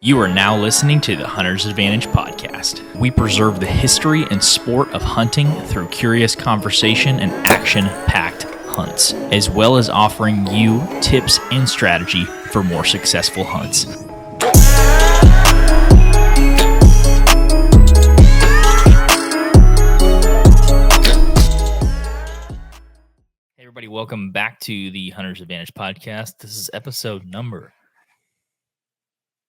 You are now listening to the Hunter's Advantage podcast. We preserve the history and sport of hunting through curious conversation and action-packed hunts, as well as offering you tips and strategy for more successful hunts. Hey everybody, welcome back to the Hunter's Advantage podcast. This is episode number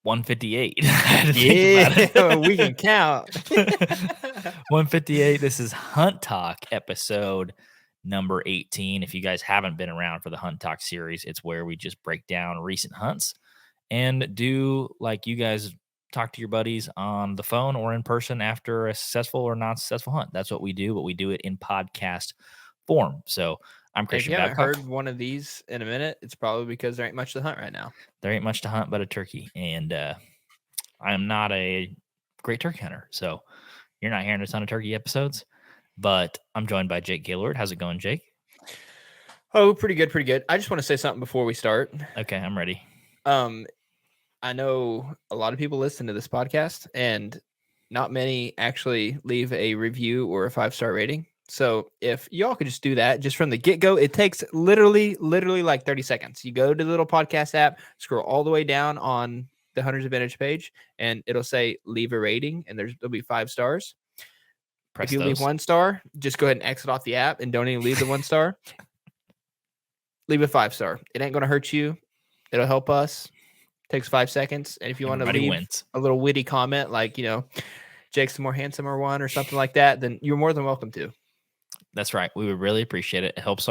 158. Yeah, we can count. 158. This is Hunt Talk episode number 18. If you guys haven't been around for the Hunt Talk series, it's where we just break down recent hunts and do like you guys talk to your buddies on the phone or in person after a successful or non-successful hunt. That's what we do, but we do it in podcast form. So I'm If Christian you haven't Babcock. heard one of these in a minute, it's probably because there ain't much to hunt right now. There ain't much to hunt but a turkey, and I'm not a great turkey hunter, so you're not hearing a ton of turkey episodes, but I'm joined by Jake Gaylord. How's it going, Jake? Oh, pretty good, pretty good. I just want to say something before we start. Okay, I'm ready. I know a lot of people listen to this podcast, and not many actually leave a review or a 5-star rating. So if y'all could just do that just from the get-go, it takes literally like 30 seconds. You go to the little podcast app, scroll all the way down on the Hunter's Advantage page, and it'll say leave a rating, and there'll be 5 stars. Press if you leave those. 1 star, just go ahead and exit off the app and don't even leave the 1 star. Leave a 5-star. It ain't going to hurt you. It'll help us. Takes 5 seconds. And if you want to leave a little witty comment like, you know, Jake's the more handsomer one or something like that, then you're more than welcome to. That's right. We would really appreciate it. It helps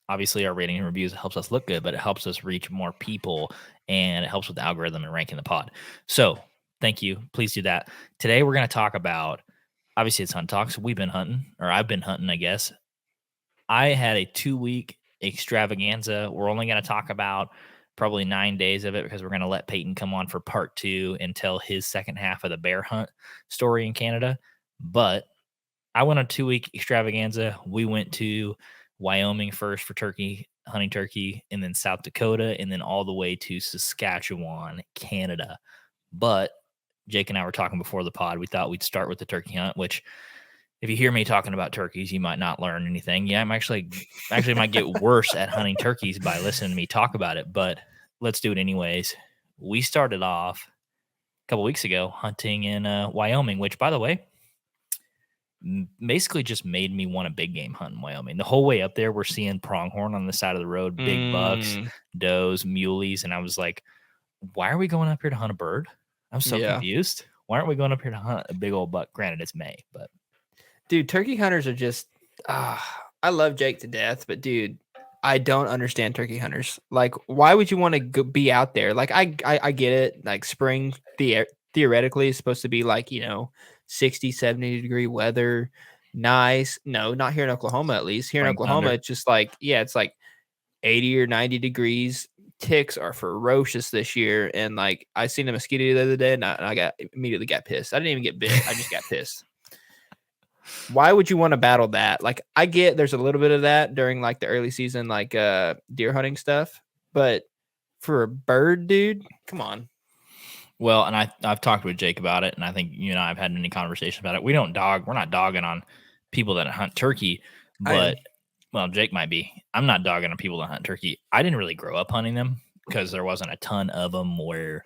obviously our rating and reviews. It helps us look good, but it helps us reach more people, and it helps with the algorithm and ranking the pod. So thank you. Please do that. Today we're going to talk about, obviously it's Hunt Talks. We've been hunting, or I've been hunting, I guess. I had a 2-week extravaganza. We're only going to talk about probably 9 days of it because we're going to let Peyton come on for part 2 and tell his second half of the bear hunt story in Canada. But I went on a 2-week extravaganza. We went to Wyoming first for hunting turkey, and then South Dakota, and then all the way to Saskatchewan, Canada. But Jake and I were talking before the pod. We thought we'd start with the turkey hunt, which if you hear me talking about turkeys, you might not learn anything. Yeah, I'm actually might get worse at hunting turkeys by listening to me talk about it, but let's do it anyways. We started off a couple weeks ago hunting in Wyoming, which, by the way, basically just made me want a big game hunt in Wyoming. The whole way up there, we're seeing pronghorn on the side of the road, big bucks, does, muleys, and I was like, why are we going up here to hunt a bird? I'm so confused. Why aren't we going up here to hunt a big old buck? Granted, it's May, but dude, turkey hunters are just I love Jake to death, but dude, I don't understand turkey hunters. Like, why would you want to be out there? Like, I get it. Like, spring theoretically is supposed to be like, you know, 60, 70 degree weather. Nice. No, not here in Oklahoma, at least. Here in Oklahoma, it's just like, yeah, it's like 80 or 90 degrees. Ticks are ferocious this year. And like, I seen a mosquito the other day, and I immediately got pissed. I didn't even get bit. I just got pissed. Why would you want to battle that? Like, I get there's a little bit of that during like the early season, like deer hunting stuff, but for a bird, dude, come on. Well, and I've talked with Jake about it, and I think you and I have had many conversations about it. We're not dogging on people that hunt turkey, but well, Jake might be. I'm not dogging on people that hunt turkey. I didn't really grow up hunting them because there wasn't a ton of them where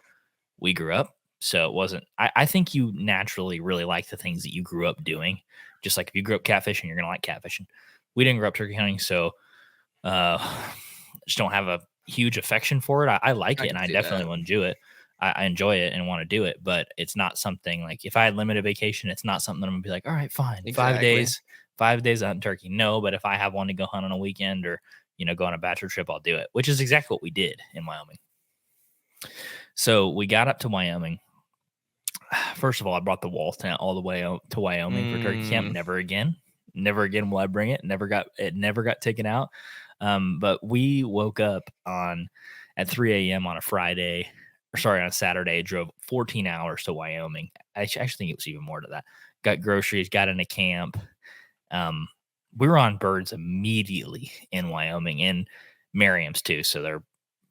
we grew up. So it wasn't, I think you naturally really like the things that you grew up doing. Just like if you grew up catfishing, you're going to like catfishing. We didn't grow up turkey hunting, so just don't have a huge affection for it. I like it, and I definitely want to do it. I enjoy it and want to do it, but it's not something like if I had limited vacation, it's not something that I'm going to be like, all right, fine, exactly. 5 days hunting turkey. No, but if I have one to go hunt on a weekend or, you know, go on a bachelor trip, I'll do it, which is exactly what we did in Wyoming. So we got up to Wyoming. First of all, I brought the wall tent all the way out to Wyoming for turkey camp. Never again will I bring it. Never got taken out. But we woke up at 3 a.m. on a Saturday, drove 14 hours to Wyoming. I actually think it was even more to that. Got groceries, got into camp. We were on birds immediately in Wyoming, and Merriam's too. So they're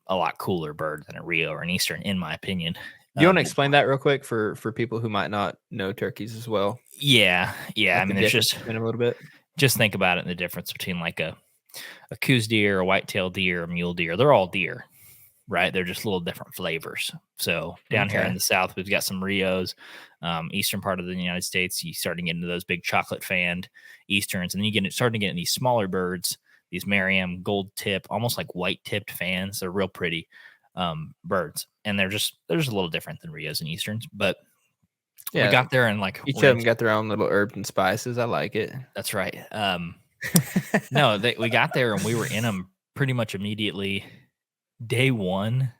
a lot cooler bird than a Rio or an Eastern, in my opinion. Do you want to explain that real quick for people who might not know turkeys as well? Yeah. I mean, there's just in a little bit. Just think about it and the difference between like a Coues deer, a white-tailed deer, a mule deer. They're all deer, right? They're just little different flavors. So down here in the South, we've got some Rios. Eastern part of the United States, you start to get into those big chocolate fanned Easterns, and then you starting to get in these smaller birds, these Merriam gold tip, almost like white tipped fans. They're real pretty birds, and they're just a little different than Rios and Easterns. But we got there and like each of them got their own little herbs and spices. I like it. That's right. No, we got there and we were in them pretty much immediately. Day one,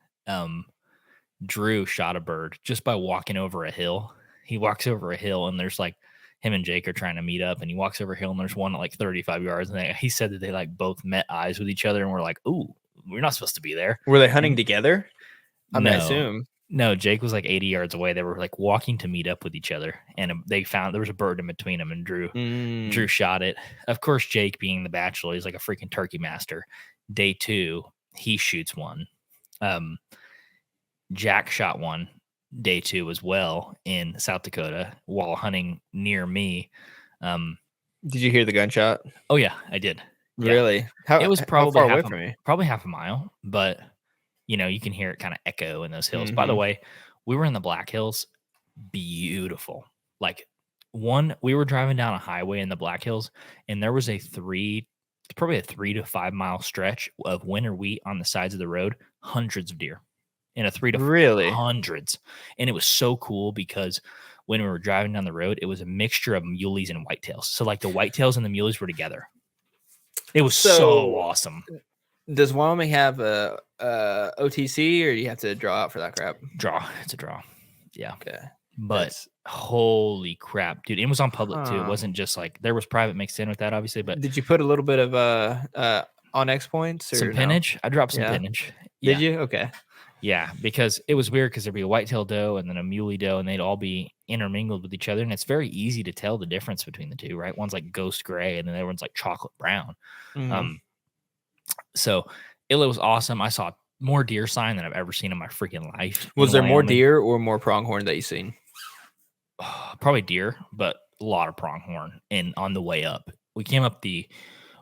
Drew shot a bird just by walking over a hill. He walks over a hill and there's like him and Jake are trying to meet up, and he walks over a hill and there's one at like 35 yards. And he said that they like both met eyes with each other and we're like, ooh, we're not supposed to be there. Were they hunting together? I assume. No, Jake was like 80 yards away. They were like walking to meet up with each other, and they found there was a bird in between them, and Drew shot it. Of course, Jake, being the bachelor, he's like a freaking turkey master. Day two, he shoots one. Jack shot one day two as well in South Dakota while hunting near me. Did you hear the gunshot? Oh yeah, I did. Really? Yeah. It was probably far away from me. Probably half a mile, but you can hear it kind of echo in those hills. By the way, we were in the Black Hills. Beautiful. Like we were driving down a highway in the Black Hills, and there was probably a 3 to 5 mile stretch of winter wheat on the sides of the road, hundreds of deer in a 3 to really hundreds. And it was so cool because when we were driving down the road, it was a mixture of muleys and whitetails. So like the whitetails and the muleys were together. It was so awesome. Does Wyoming have a OTC, or do you have to draw out for that crap? It's a draw. Yeah. Okay. But holy crap, dude. It was on public too. It wasn't just like there was private mixed in with that, obviously. But did you put a little bit of on X points or some pinnage? No? I dropped some pinnage. Did you? Okay. Yeah, because it was weird because there'd be a white-tailed doe and then a muley doe, and they'd all be intermingled with each other. And it's very easy to tell the difference between the two, right? One's like ghost gray and then the other one's like chocolate brown. So it was awesome. I saw more deer sign than I've ever seen in my freaking life. Was there more deer or more pronghorn that you seen? Probably deer, but a lot of pronghorn. And on the way up, we came up it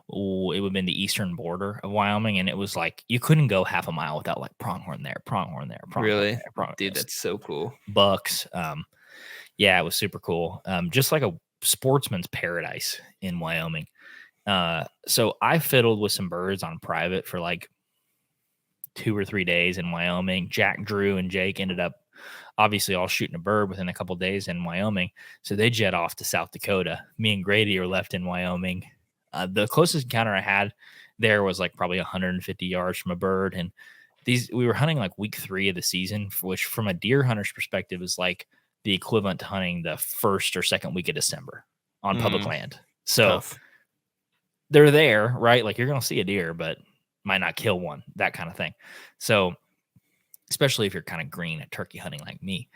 would have been the eastern border of Wyoming, and it was like you couldn't go half a mile without like pronghorn there, pronghorn there, pronghorn really there, pronghorn. Dude, that's so cool. Bucks. Yeah, it was super cool. Just like a sportsman's paradise in Wyoming. So I fiddled with some birds on private for like 2 or 3 days in Wyoming. Jack, Drew, and Jake ended up obviously all shooting a bird within a couple of days in Wyoming. So they jet off to South Dakota. Me and Grady are left in Wyoming. The closest encounter I had there was like probably 150 yards from a bird. And we were hunting like week 3 of the season, which from a deer hunter's perspective is like the equivalent to hunting the first or second week of December on public land. So tough. They're there, right? Like you're going to see a deer, but might not kill one, that kind of thing. So especially if you're kind of green at turkey hunting like me.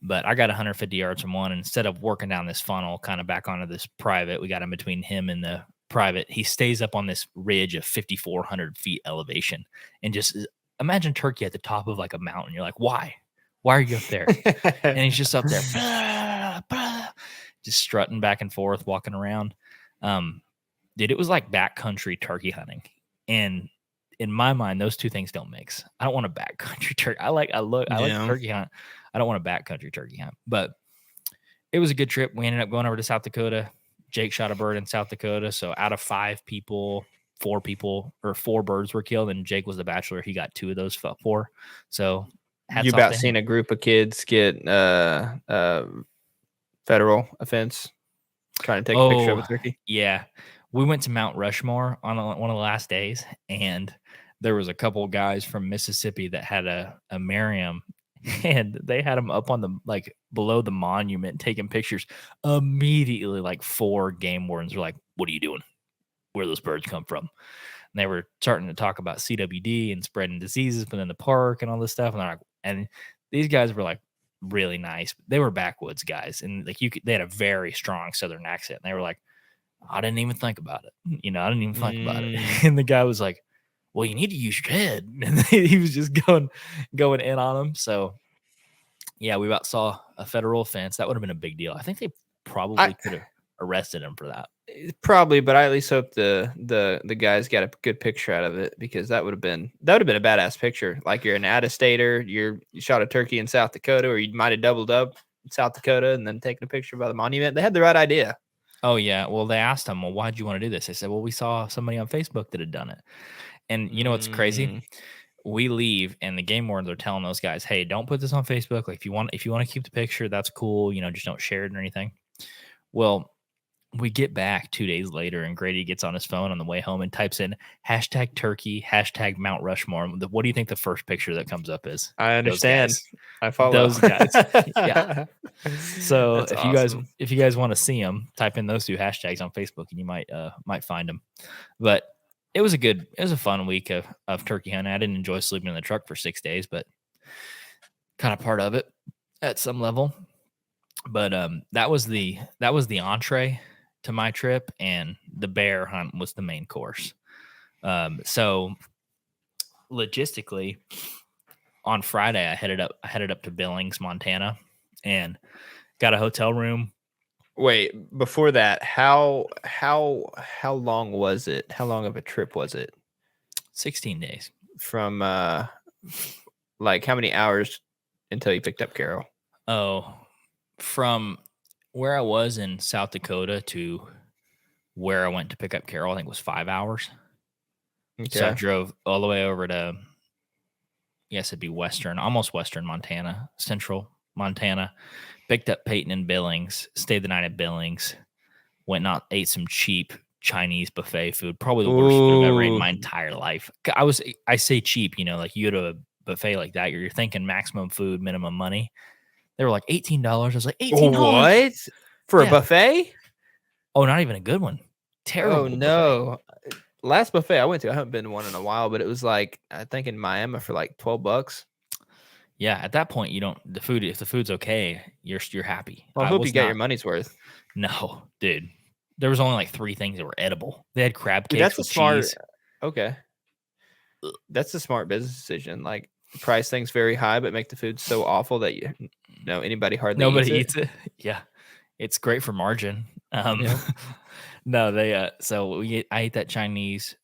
But I got 150 yards from one, and instead of working down this funnel kind of back onto this private, we got in between him and the private. He stays up on this ridge of 5,400 feet elevation, and just imagine turkey at the top of like a mountain. You're like, why are you up there? And he's just up there just strutting back and forth, walking around. Dude, it was like backcountry turkey hunting. And in my mind, those two things don't mix. I don't want a backcountry turkey. I like turkey hunt. I don't want a backcountry turkey hunt. But it was a good trip. We ended up going over to South Dakota. Jake shot a bird in South Dakota. So out of 5 people, 4 birds were killed, and Jake was the bachelor. He got 2 of those 4. So you about seen a group of kids get federal offense trying to take a picture of a turkey? Yeah. We went to Mount Rushmore on one of the last days, and there was a couple of guys from Mississippi that had a Merriam, and they had them up on the like below the monument taking pictures. Immediately, like 4 game wardens were like, "What are you doing? Where those birds come from?" And they were starting to talk about CWD and spreading diseases within the park and all this stuff. And they're like, and these guys were like really nice. They were backwoods guys, and like they had a very strong Southern accent. And they were like, I didn't even think about it. I didn't even think about it. And the guy was like, well, you need to use your head. And he was just going in on them. So Yeah, we about saw a federal offense. That would have been a big deal. I think they probably could have arrested him for that. Probably, but I at least hope the guys got a good picture out of it, because that would have been a badass picture. Like, you're an out-of-stater, you shot a turkey in South Dakota, or you might have doubled up in South Dakota and then taken a picture by the monument. They had the right idea. Oh yeah. Well, they asked him, well, why'd you want to do this? They said, well, we saw somebody on Facebook that had done it. And you know what's crazy? We leave and the game wardens are telling those guys, hey, don't put this on Facebook. Like, if you want to keep the picture, that's cool. Just don't share it or anything. Well, we get back 2 days later and Grady gets on his phone on the way home and types in #turkey, #Mount Rushmore. What do you think the first picture that comes up is? I understand. I follow those guys. Yeah. So That's awesome. if you guys want to see them, type in those two hashtags on Facebook and you might find them. But it was a fun week of turkey hunting. I didn't enjoy sleeping in the truck for 6 days, but kind of part of it at some level. But that was the entree to my trip, and the bear hunt was the main course. So logistically, on Friday, I headed up to Billings, Montana, and got a hotel room. Wait, before that, how long was it? How long of a trip was it? 16 days. From like, how many hours until you picked up Carol? Oh, from where I was in South Dakota to where I went to pick up Carol, I think it was 5 hours. Okay. So I drove all the way over to, yes, it'd be almost western Montana, central Montana. Picked up Peyton in Billings, stayed the night at Billings, ate some cheap Chinese buffet food. Probably the worst food I've ever ate in my entire life. I say cheap, like you go to a buffet like that, you're thinking maximum food, minimum money. They were like $18. I was like, $18? What? For a buffet? Oh, not even a good one. Terrible. Oh, no. Buffet. Last buffet I went to, I haven't been to one in a while, but it was like, I think in Miami for like $12. Yeah, at that point, if the food's okay, you're happy. Well, I hope you get your money's worth. No, dude. There was only like 3 things that were edible. They had crab cakes with cheese. Okay. That's a smart business decision. Like, price things very high, but make the food so awful that nobody eats it. Yeah, it's great for margin. No, I ate that Chinese.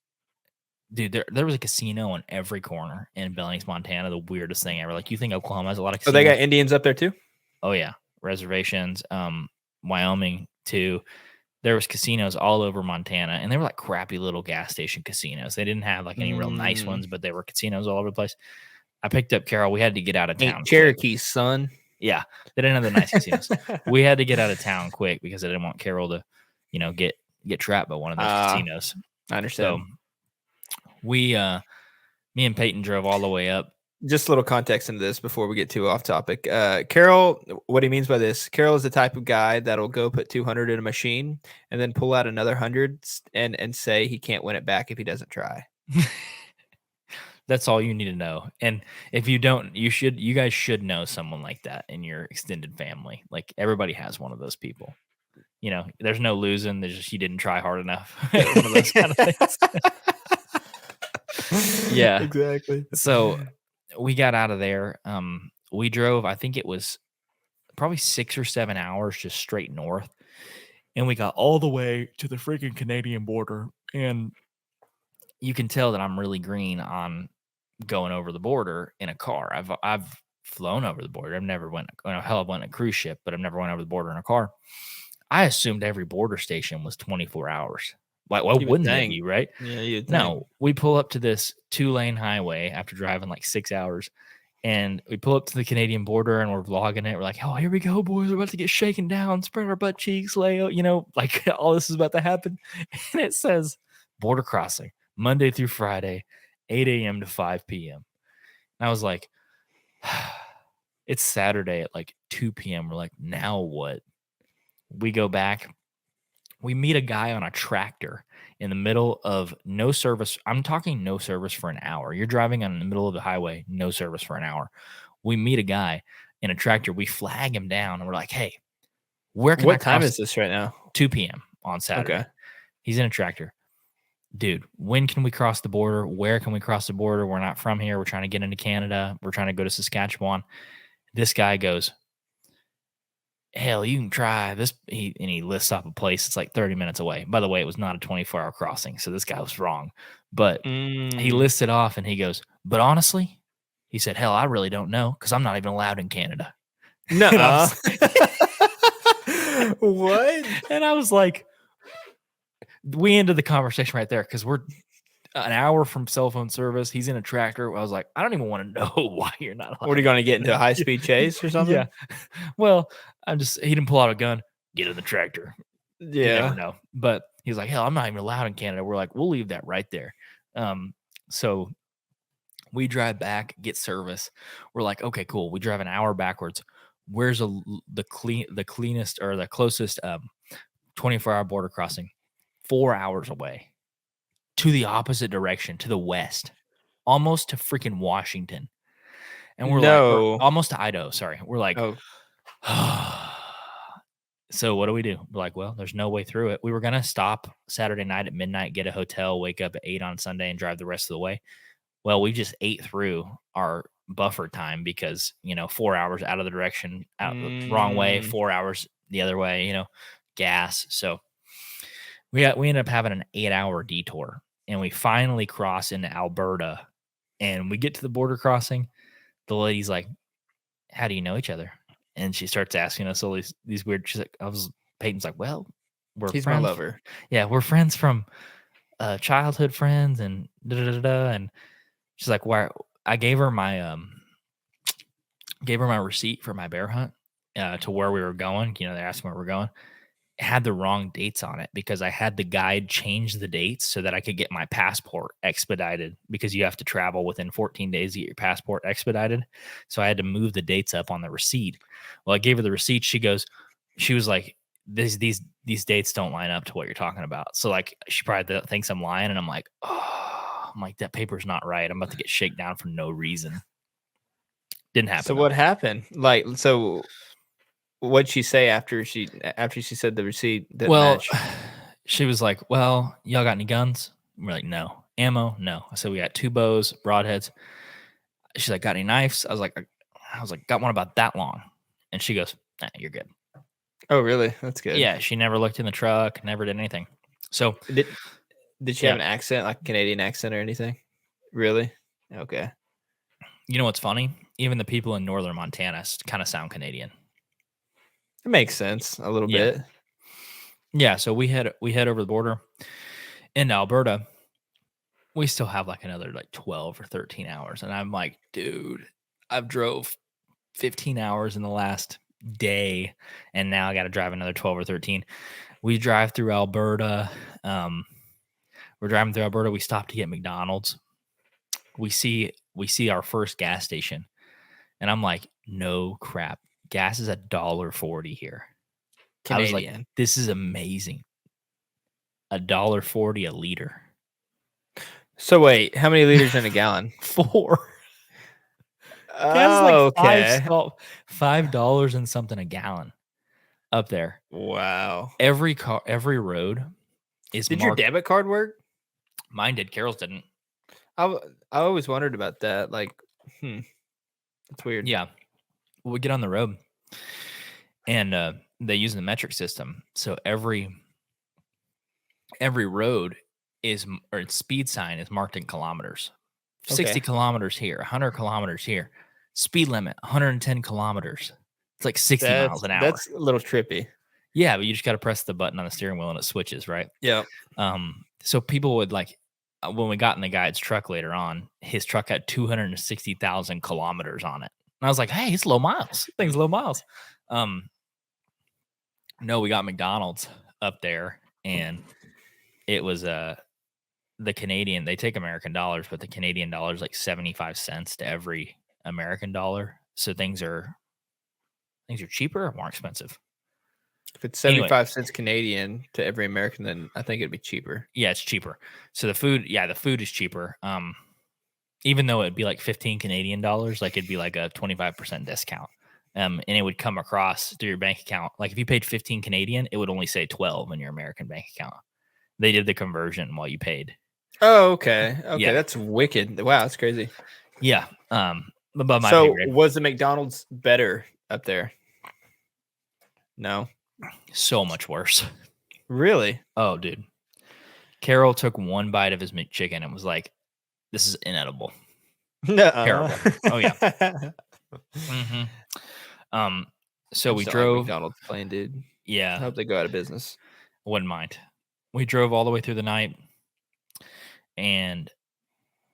Dude, there was a casino on every corner in Billings, Montana. The weirdest thing ever. Like, you think Oklahoma has a lot of casinos? So they got Indians up there too? Oh yeah, reservations. Wyoming too. There was casinos all over Montana, and they were like crappy little gas station casinos. They didn't have like any real nice ones, but they were casinos all over the place. I picked up Carol. We had to get out of town. Cherokee, son. Yeah, they didn't have the nice casinos. We had to get out of town quick because I didn't want Carol to, get trapped by one of those casinos. I understand. So me and Peyton drove all the way up. Just a little context into this before we get too off topic. Carol, what he means by this, Carol is the type of guy that'll go put 200 in a machine and then pull out another 100 and say he can't win it back if he doesn't try. That's all you need to know. And if you don't, you guys should know someone like that in your extended family. Like, everybody has one of those people. There's no losing. There's just, you didn't try hard enough. One of those kind of things. Yeah, exactly. So we got out of there. We drove, I think it was probably 6 or 7 hours just straight north. And we got all the way to the freaking Canadian border. And you can tell that I'm really green on going over the border in a car. I've flown over the border. I've never went on a cruise ship, but I've never went over the border in a car. I assumed every border station was 24 hours. Why wouldn't they be, right? Yeah, you'd think. No, we pull up to this 2-lane highway after driving like 6 hours, and we pull up to the Canadian border and we're vlogging it. We're like, oh, here we go, boys. We're about to get shaken down, spread our butt cheeks, lay, like all this is about to happen. And it says border crossing, Monday through Friday, 8 a.m. to 5 p.m. And I was like, it's Saturday at like 2 p.m. We're like, now what? We go back. We meet a guy on a tractor in the middle of no service. I'm talking no service for an hour. You're driving on the middle of the highway, no service for an hour. We meet a guy in a tractor. We flag him down and we're like, hey, what time is this right now? 2 p.m. on Saturday. Okay. He's in a tractor. Dude, when can we cross the border? Where can we cross the border? We're not from here. We're trying to get into Canada. We're trying to go to Saskatchewan. This guy goes, hell, you can try this. He lists off a place. It's like 30 minutes away. By the way, it was not a 24-hour crossing, so this guy was wrong. But he lists it off, and he goes, but honestly, he said, hell, I really don't know because I'm not even allowed in Canada. No. What? And I was like, we ended the conversation right there because we're an hour from cell phone service. He's in a tractor. I was like, I don't even want to know why you're not allowed. What, are you going to get into a high-speed chase or something? Yeah. Well, he didn't pull out a gun. Get in the tractor. Yeah. You never know. But he's like, hell, I'm not even allowed in Canada. We're like, we'll leave that right there. So we drive back, get service. We're like, okay, cool. We drive an hour backwards. Where's the cleanest or the closest 24-hour border crossing? 4 hours away. To the opposite direction, to the west, almost to freaking Washington. And we're almost to Idaho. Sorry. We're like, so what do? We're like, well, there's no way through it. We were going to stop Saturday night at midnight, get a hotel, wake up at 8 on Sunday and drive the rest of the way. Well, we just ate through our buffer time because, 4 hours out of the direction, out the wrong way, 4 hours the other way, gas. So we ended up having an 8-hour detour, and we finally cross into Alberta, and we get to the border crossing. The lady's like, how do you know each other? And she starts asking us all these weird, she's like, Peyton's like, well, he's friends. My lover. Yeah. We're friends from childhood friends and and she's like, why? I gave her my receipt for my bear hunt to where we were going. They asked me where we're going. It had the wrong dates on it because I had the guide change the dates so that I could get my passport expedited, because you have to travel within 14 days to get your passport expedited. So I had to move the dates up on the receipt. Well, I gave her the receipt. She was like, these dates don't line up to what you're talking about. So like, she probably thinks I'm lying, and I'm like, that paper's not right. I'm about to get shaken down for no reason. Didn't happen. So what happened? What'd she say after she said the receipt didn't match? She was like, well, y'all got any guns? We're like, no. Ammo? No. I said, we got 2 bows, broadheads. She's like, got any knives? I was like, got one about that long. And she goes, nah, you're good. Oh, really? That's good. Yeah, she never looked in the truck, never did anything. So did she have an accent, like a Canadian accent or anything? Really? Okay. You know what's funny? Even the people in northern Montana kind of sound Canadian. It makes sense a little bit. Yeah, so we head over the border in Alberta. We still have like another 12 or 13 hours. And I'm like, dude, I've drove 15 hours in the last day, and now I got to drive another 12 or 13. We drive through Alberta. We're driving through Alberta. We stop to get McDonald's. We see our first gas station, and I'm like, no crap. Gas is $1.40 here. Canadian. I was like, this is amazing. $1.40 a liter. So wait, how many liters in a gallon? 4. Oh, okay. $5 and something a gallon up there. Wow. Every road is. Did your debit card work? Mine did. Carol's didn't. I always wondered about that. Like, it's weird. Yeah. We get on the road, and they use the metric system. So every road its speed sign is marked in kilometers. 60 kilometers here, 100 kilometers here. Speed limit 110 kilometers. It's like 60 miles an hour. That's a little trippy. Yeah, but you just got to press the button on the steering wheel and it switches, right? Yeah. So people would when we got in the guy's truck later on, his truck had 260,000 kilometers on it. And I was like, hey, it's low miles. Thing's low miles. No, we got McDonald's up there, and it was the Canadian. They take American dollars, but the Canadian dollar is like 75 cents to every American dollar. So things are cheaper or more expensive. If it's 75 cents Canadian to every American, then I think it'd be cheaper. Yeah, it's cheaper. So the food is cheaper. Even though it'd be like 15 Canadian dollars, like it'd be like a 25% discount. And it would come across through your bank account. Like if you paid 15 Canadian, it would only say 12 in your American bank account. They did the conversion while you paid. Oh, okay. Okay, yeah. That's wicked. Wow, that's crazy. Yeah. above my pay So grade. was the McDonald's better up there? No. So much worse. Really? Oh, dude. Carol took one bite of his McChicken and was like, "This is inedible." Nuh-uh. Terrible. Oh yeah. Mm-hmm. So I we just don't like drove. McDonald's plain, dude. I Yeah, hope they go out of business. wouldn't mind. We drove all the way through the night, and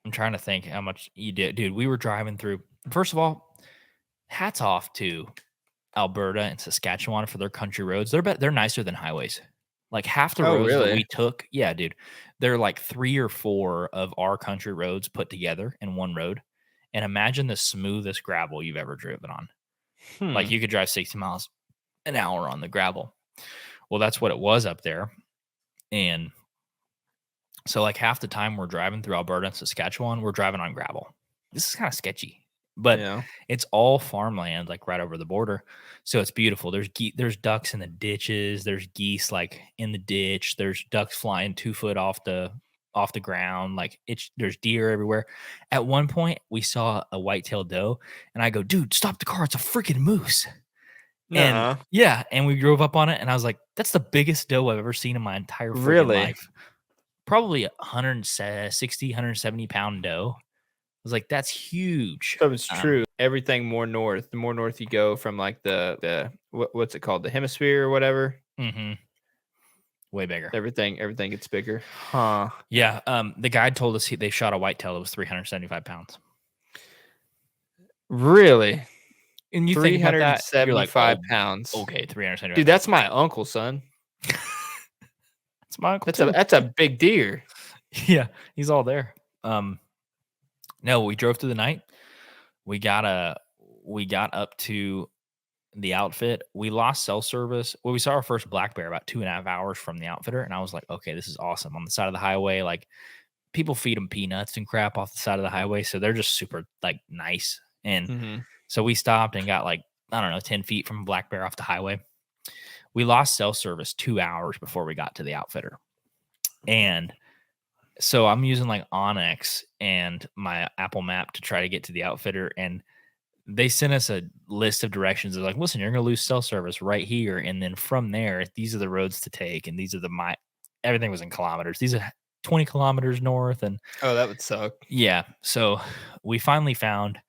I'm trying to think how much you did, dude. We were driving through. First of all, hats off to Alberta and Saskatchewan for their country roads. They're nicer than highways. Like half the Oh, roads that really? we took, yeah, dude. They're like 3 or 4 of our country roads put together in one road. And imagine the smoothest gravel you've ever driven on. Hmm. Like you could drive 60 miles an hour on the gravel. Well, that's what it was up there. And so like half the time we're driving through Alberta and Saskatchewan, we're driving on gravel. This is kind of sketchy, but Yeah. it's all farmland, like right over the border. So it's beautiful. There's ducks in the ditches. There's geese like in the ditch. There's ducks flying 2 foot off the ground. Like there's deer everywhere. At one point, we saw a white-tailed doe, and I go, "Dude, stop the car! It's a freaking moose!" And Nuh-uh. yeah, and we drove up on it, and I was like, "That's the biggest doe I've ever seen in my entire freaking Really? life." Probably a 160, 170-pound doe. I was like, "That's huge." So it's true. Everything more north, the more north you go from like the what's it called? The hemisphere or whatever. Mhm. Way bigger. Everything gets bigger. Huh. Yeah, the guide told us they shot a whitetail that was 375 pounds. Really? And you think about that, you're like, 375 "Oh, pounds. okay, 375 Dude, pounds." that's my uncle, son. It's my uncle That's too. a big deer. Yeah, he's all there. No, we drove through the night. We got up to the outfit. We lost cell service. Well, we saw our first black bear about 2.5 hours from the outfitter, and I was like, "Okay, this is awesome." On the side of the highway, like, people feed them peanuts and crap off the side of the highway, so they're just super, like, nice, and Mhm. so we stopped and got, like, I don't know, 10 feet from a black bear off the highway. We lost cell service 2 hours before we got to the outfitter, and so I'm using, like, Onyx and my Apple Map to try to get to the outfitter, and they sent us a list of directions. They're like, "Listen, you're gonna lose cell service right here, and then from there, these are the roads to take, and these are everything was in kilometers. These are 20 kilometers north." And Oh, that would suck. yeah, so we finally found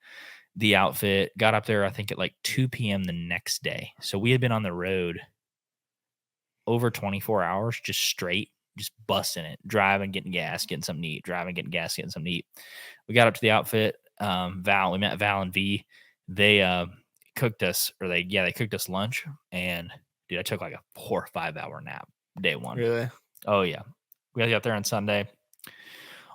the outfit, got up there, I think at like 2 p.m. the next day. So we had been on the road over 24 hours, just straight, just busting it, driving, getting gas, getting something to eat, driving, getting gas, getting something to eat. We got up to the outfit. We met Val and V. They cooked us, or they cooked us lunch. And dude, I took like a 4 or 5 hour nap day one. Really? Oh yeah, we got there on Sunday.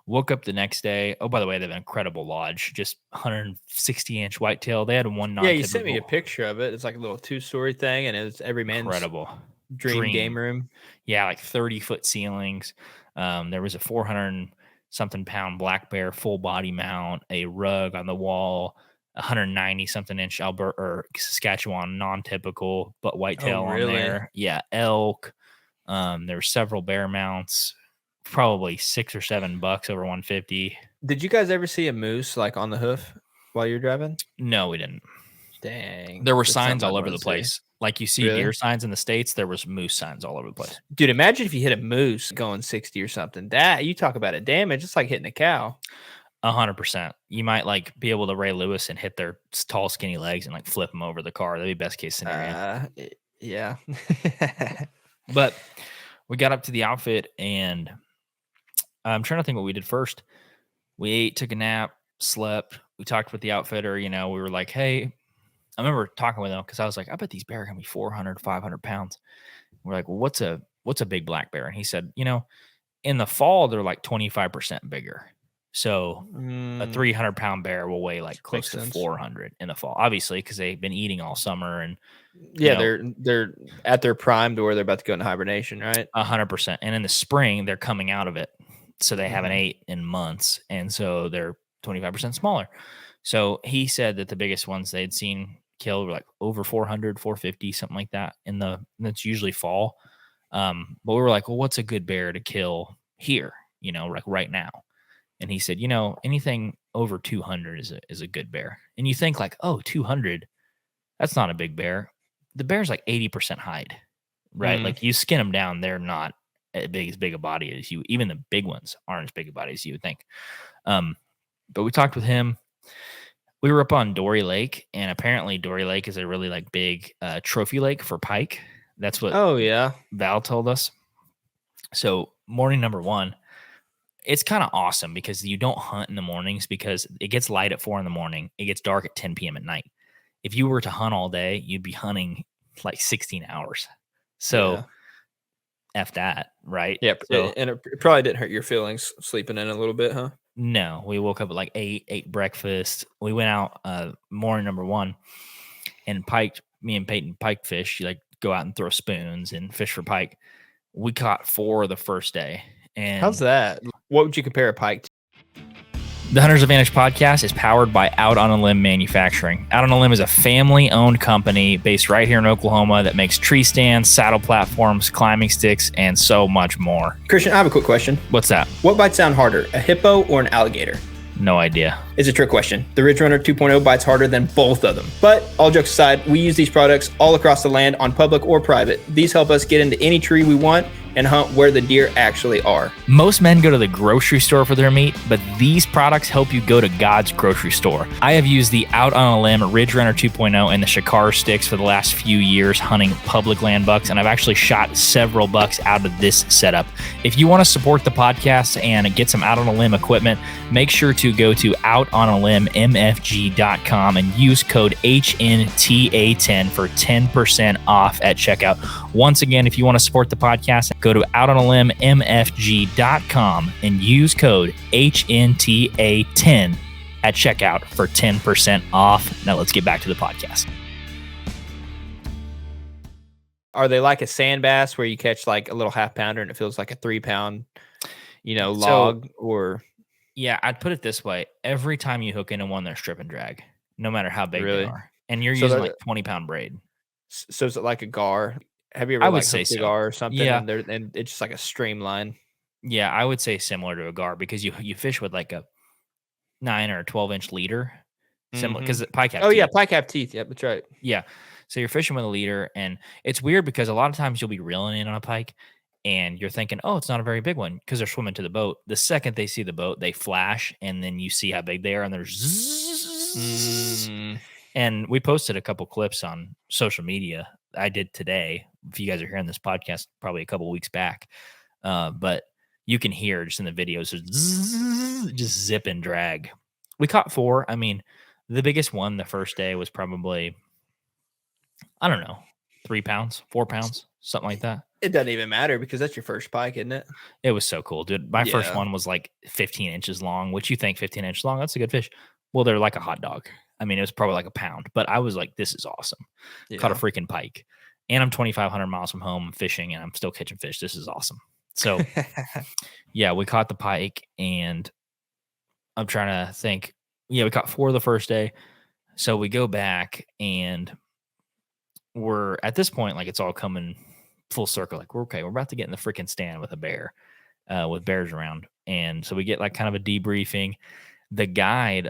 Woke up the next day. Oh, by the way, they have an incredible lodge, just 160-inch whitetail. They had one Yeah, you sent me a non-typical, picture of it. It's like a little 2-story thing, and it's every man's incredible dream game room. Yeah, like 30-foot ceilings. There was a 400 something pound black bear full body mount, a rug on the wall, 190 something inch Alberta or Saskatchewan non-typical, but Oh, whitetail on really? there. Yeah, elk. There were several bear mounts, probably 6 or 7 bucks over 150. Did you guys ever see a moose like on the hoof while you're driving? No, we didn't. Dang, There were that's signs something I'd all over want the to see. place. Like you see Really? deer signs in the States, there was moose signs all over the place. Dude, imagine if you hit a moose going 60 or something. That you talk about a damage, it's like hitting a cow. 100%. You might like be able to Ray Lewis and hit their tall, skinny legs and like flip them over the car. That'd be best case scenario. Yeah. But we got up to the outfit, and I'm trying to think what we did first. We ate, took a nap, slept. We talked with the outfitter. You know, we were like, "Hey," I remember talking with him because I was like, "I bet these bear are gonna be 400, 500 pounds." We're like, "Well, what's a big black bear?" And he said, in the fall they're like 25% bigger. So a Mm, 300-pound bear will weigh like close makes to sense. 400 in the fall, obviously, because they've been eating all summer and you Yeah, know they're at their prime to where they're about to go into hibernation, right? 100%. And in the spring they're coming out of it, so they haven't Mhm. ate in months, and so they're 25% smaller. So he said that the biggest ones they'd seen killed were like over 400, 450, something like that. That's usually fall. But we were like, well, what's a good bear to kill here? Like right now. And he said, anything over 200 is a good bear. And you think like, oh, 200, that's not a big bear. The bear's like 80% hide, right? Mm. Like you skin them down, they're not as big a body as you. Even the big ones aren't as big a body as you would think. But we talked with him. We were up on Dory Lake, and apparently Dory Lake is a really like big trophy lake for pike. That's what Val told us. So morning number one, it's kind of awesome because you don't hunt in the mornings because it gets light at 4 a.m. It gets dark at 10 p.m. at night. If you were to hunt all day, you'd be hunting like 16 hours. So F that, right? Yeah. So, and it probably didn't hurt your feelings sleeping in a little bit, huh? No, we woke up at like 8, ate breakfast. We went out morning number one and piked. Me and Peyton pike fish. You like go out and throw spoons and fish for pike. We caught 4 the first day. And how's that? What would you compare a pike to? The Hunter's Advantage podcast is powered by Out on a Limb Manufacturing. Out on a Limb is a family-owned company based right here in Oklahoma that makes tree stands, saddle platforms, climbing sticks, and so much more. Christian, I have a quick question. What's that? What bites down harder, a hippo or an alligator? No idea. It's a trick question. The Ridge Runner 2.0 bites harder than both of them. But all jokes aside, we use these products all across the land on public or private. These help us get into any tree we want and hunt where the deer actually are. Most men go to the grocery store for their meat, but these products help you go to God's grocery store. I have used the Out on a Limb Ridge Runner 2.0 and the Shakar sticks for the last few years hunting public land bucks, and I've actually shot several bucks out of this setup. If you want to support the podcast and get some Out on a Limb equipment, make sure to go to outonalimbmfg.com and use code HNTA10 for 10% off at checkout. Once again, if you want to support the podcast, go to outonalimbmfg.com and use code HNTA10 at checkout for 10% off. Now let's get back to the podcast. Are they like a sand bass where you catch like a little half pounder and it feels like a 3-pound, log or? Yeah, I'd put it this way. Every time you hook into one, they're strip and drag, no matter how big they are. And you're using like 20-pound braid. So is it like a gar? Have you ever hooked a gar or something? Yeah. And it's just like a streamline. Yeah, I would say similar to a gar because you fish with like a 9 or 12-inch leader. Similar because pike have teeth. Yeah, pike have teeth. Yep, that's right. Yeah. So you're fishing with a leader, and it's weird because a lot of times you'll be reeling in on a pike and you're thinking, oh, it's not a very big one because they're swimming to the boat. The second they see the boat, they flash, and then you see how big they are, and they're zzz. And we posted a couple clips on social media. I did today. If you guys are hearing this podcast, probably a couple weeks back. But you can hear just in the videos, just zip and drag. We caught 4. I mean, the biggest one the first day was probably, I don't know, 3 pounds, 4 pounds, something like that. It doesn't even matter because that's your first pike, isn't it? It was so cool, dude. My first one was like 15 inches long, which you think 15 inches long, that's a good fish. Well, they're like a hot dog. I mean, it was probably like a pound, but I was like, this is awesome. Yeah. Caught a freaking pike. And I'm 2,500 miles from home fishing, and I'm still catching fish. This is awesome. So, yeah, we caught the pike, and I'm trying to think. Yeah, we caught 4 the first day. So we go back, and we're at this point, like it's all coming full circle. Like, we're about to get in the freaking stand with a bear, with bears around. And so we get like kind of a debriefing. The guide,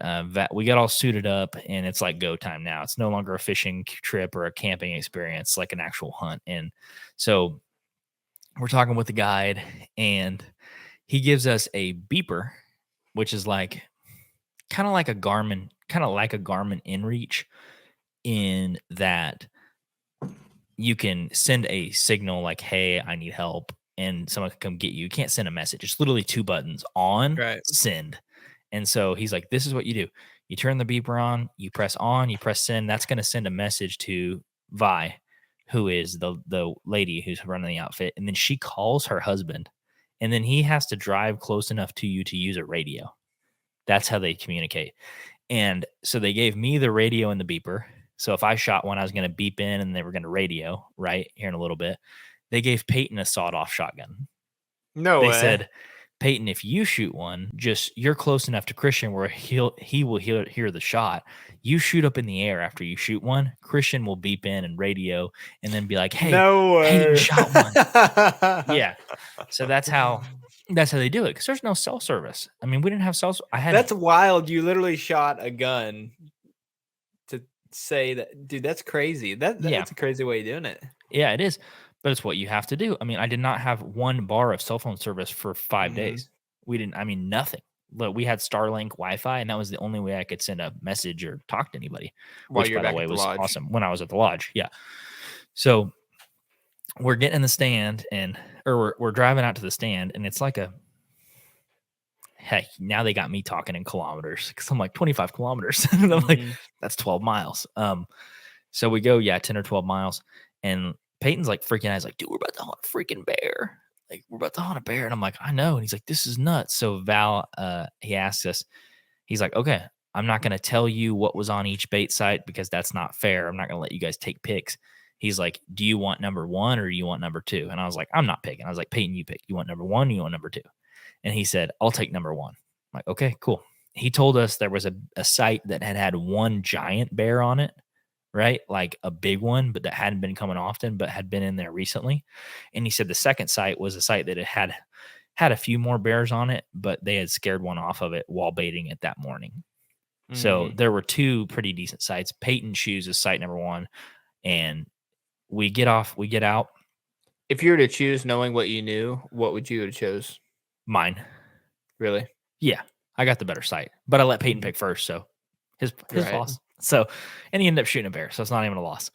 we got all suited up, and it's like go time now. It's no longer a fishing trip or a camping experience, it's like an actual hunt. And so we're talking with the guide, and he gives us a beeper, which is like kind of like a Garmin InReach, in that you can send a signal like, hey, I need help, and someone can come get you. You can't send a message. It's literally 2 buttons, on, send. And so he's like, this is what you do. You turn the beeper on, you press send. That's going to send a message to Vi, who is the lady who's running the outfit. And then she calls her husband, and then he has to drive close enough to you to use a radio. That's how they communicate. And so they gave me the radio and the beeper. So if I shot one, I was going to beep in and they were going to radio right here in a little bit. They gave Peyton a sawed-off shotgun. No way. They said, Peyton, if you shoot one, just you're close enough to Christian where he will hear the shot. You shoot up in the air after you shoot one. Christian will beep in and radio and then be like, "Hey, No Peyton way. shot one." Yeah. So that's how they do it, because there's no cell service. I mean, we didn't have cell. That's wild. You literally shot a gun to say that, dude. That's crazy. That's a crazy way of doing it. Yeah, it is, but it's what you have to do. I mean, I did not have one bar of cell phone service for 5 days. We didn't. I mean, nothing. But we had Starlink Wi-Fi, and that was the only way I could send a message or talk to anybody. While which, you're by the back way, at the was lodge. awesome when I was at the lodge. Yeah. So we're getting in the stand, or we're driving out to the stand, and it's like heck, now they got me talking in kilometers, because I'm like 25 kilometers. And I'm like, that's 12 miles. So we go, 10 or 12 miles, and Peyton's like freaking out. He's like, dude, we're about to hunt a freaking bear. Like, we're about to hunt a bear. And I'm like, I know. And he's like, this is nuts. So Val, he asks us, he's like, okay, I'm not going to tell you what was on each bait site, because that's not fair. I'm not going to let you guys take picks. He's like, do you want number one or do you want number two? And I was like, I'm not picking. I was like, Peyton, you pick. You want number one or you want number two? And he said, I'll take number one. I'm like, okay, cool. He told us there was a site that had one giant bear on it, right? Like a big one, but that hadn't been coming often, but had been in there recently. And he said the second site was a site that had a few more bears on it, but they had scared one off of it while baiting it that morning. So there were two pretty decent sites. Peyton chooses site number one, and we get out. If you were to choose, knowing what you knew, what would you have chose? Mine. Really? Yeah. I got the better site, but I let Peyton pick first. So his loss. So, and he ended up shooting a bear. So it's not even a loss.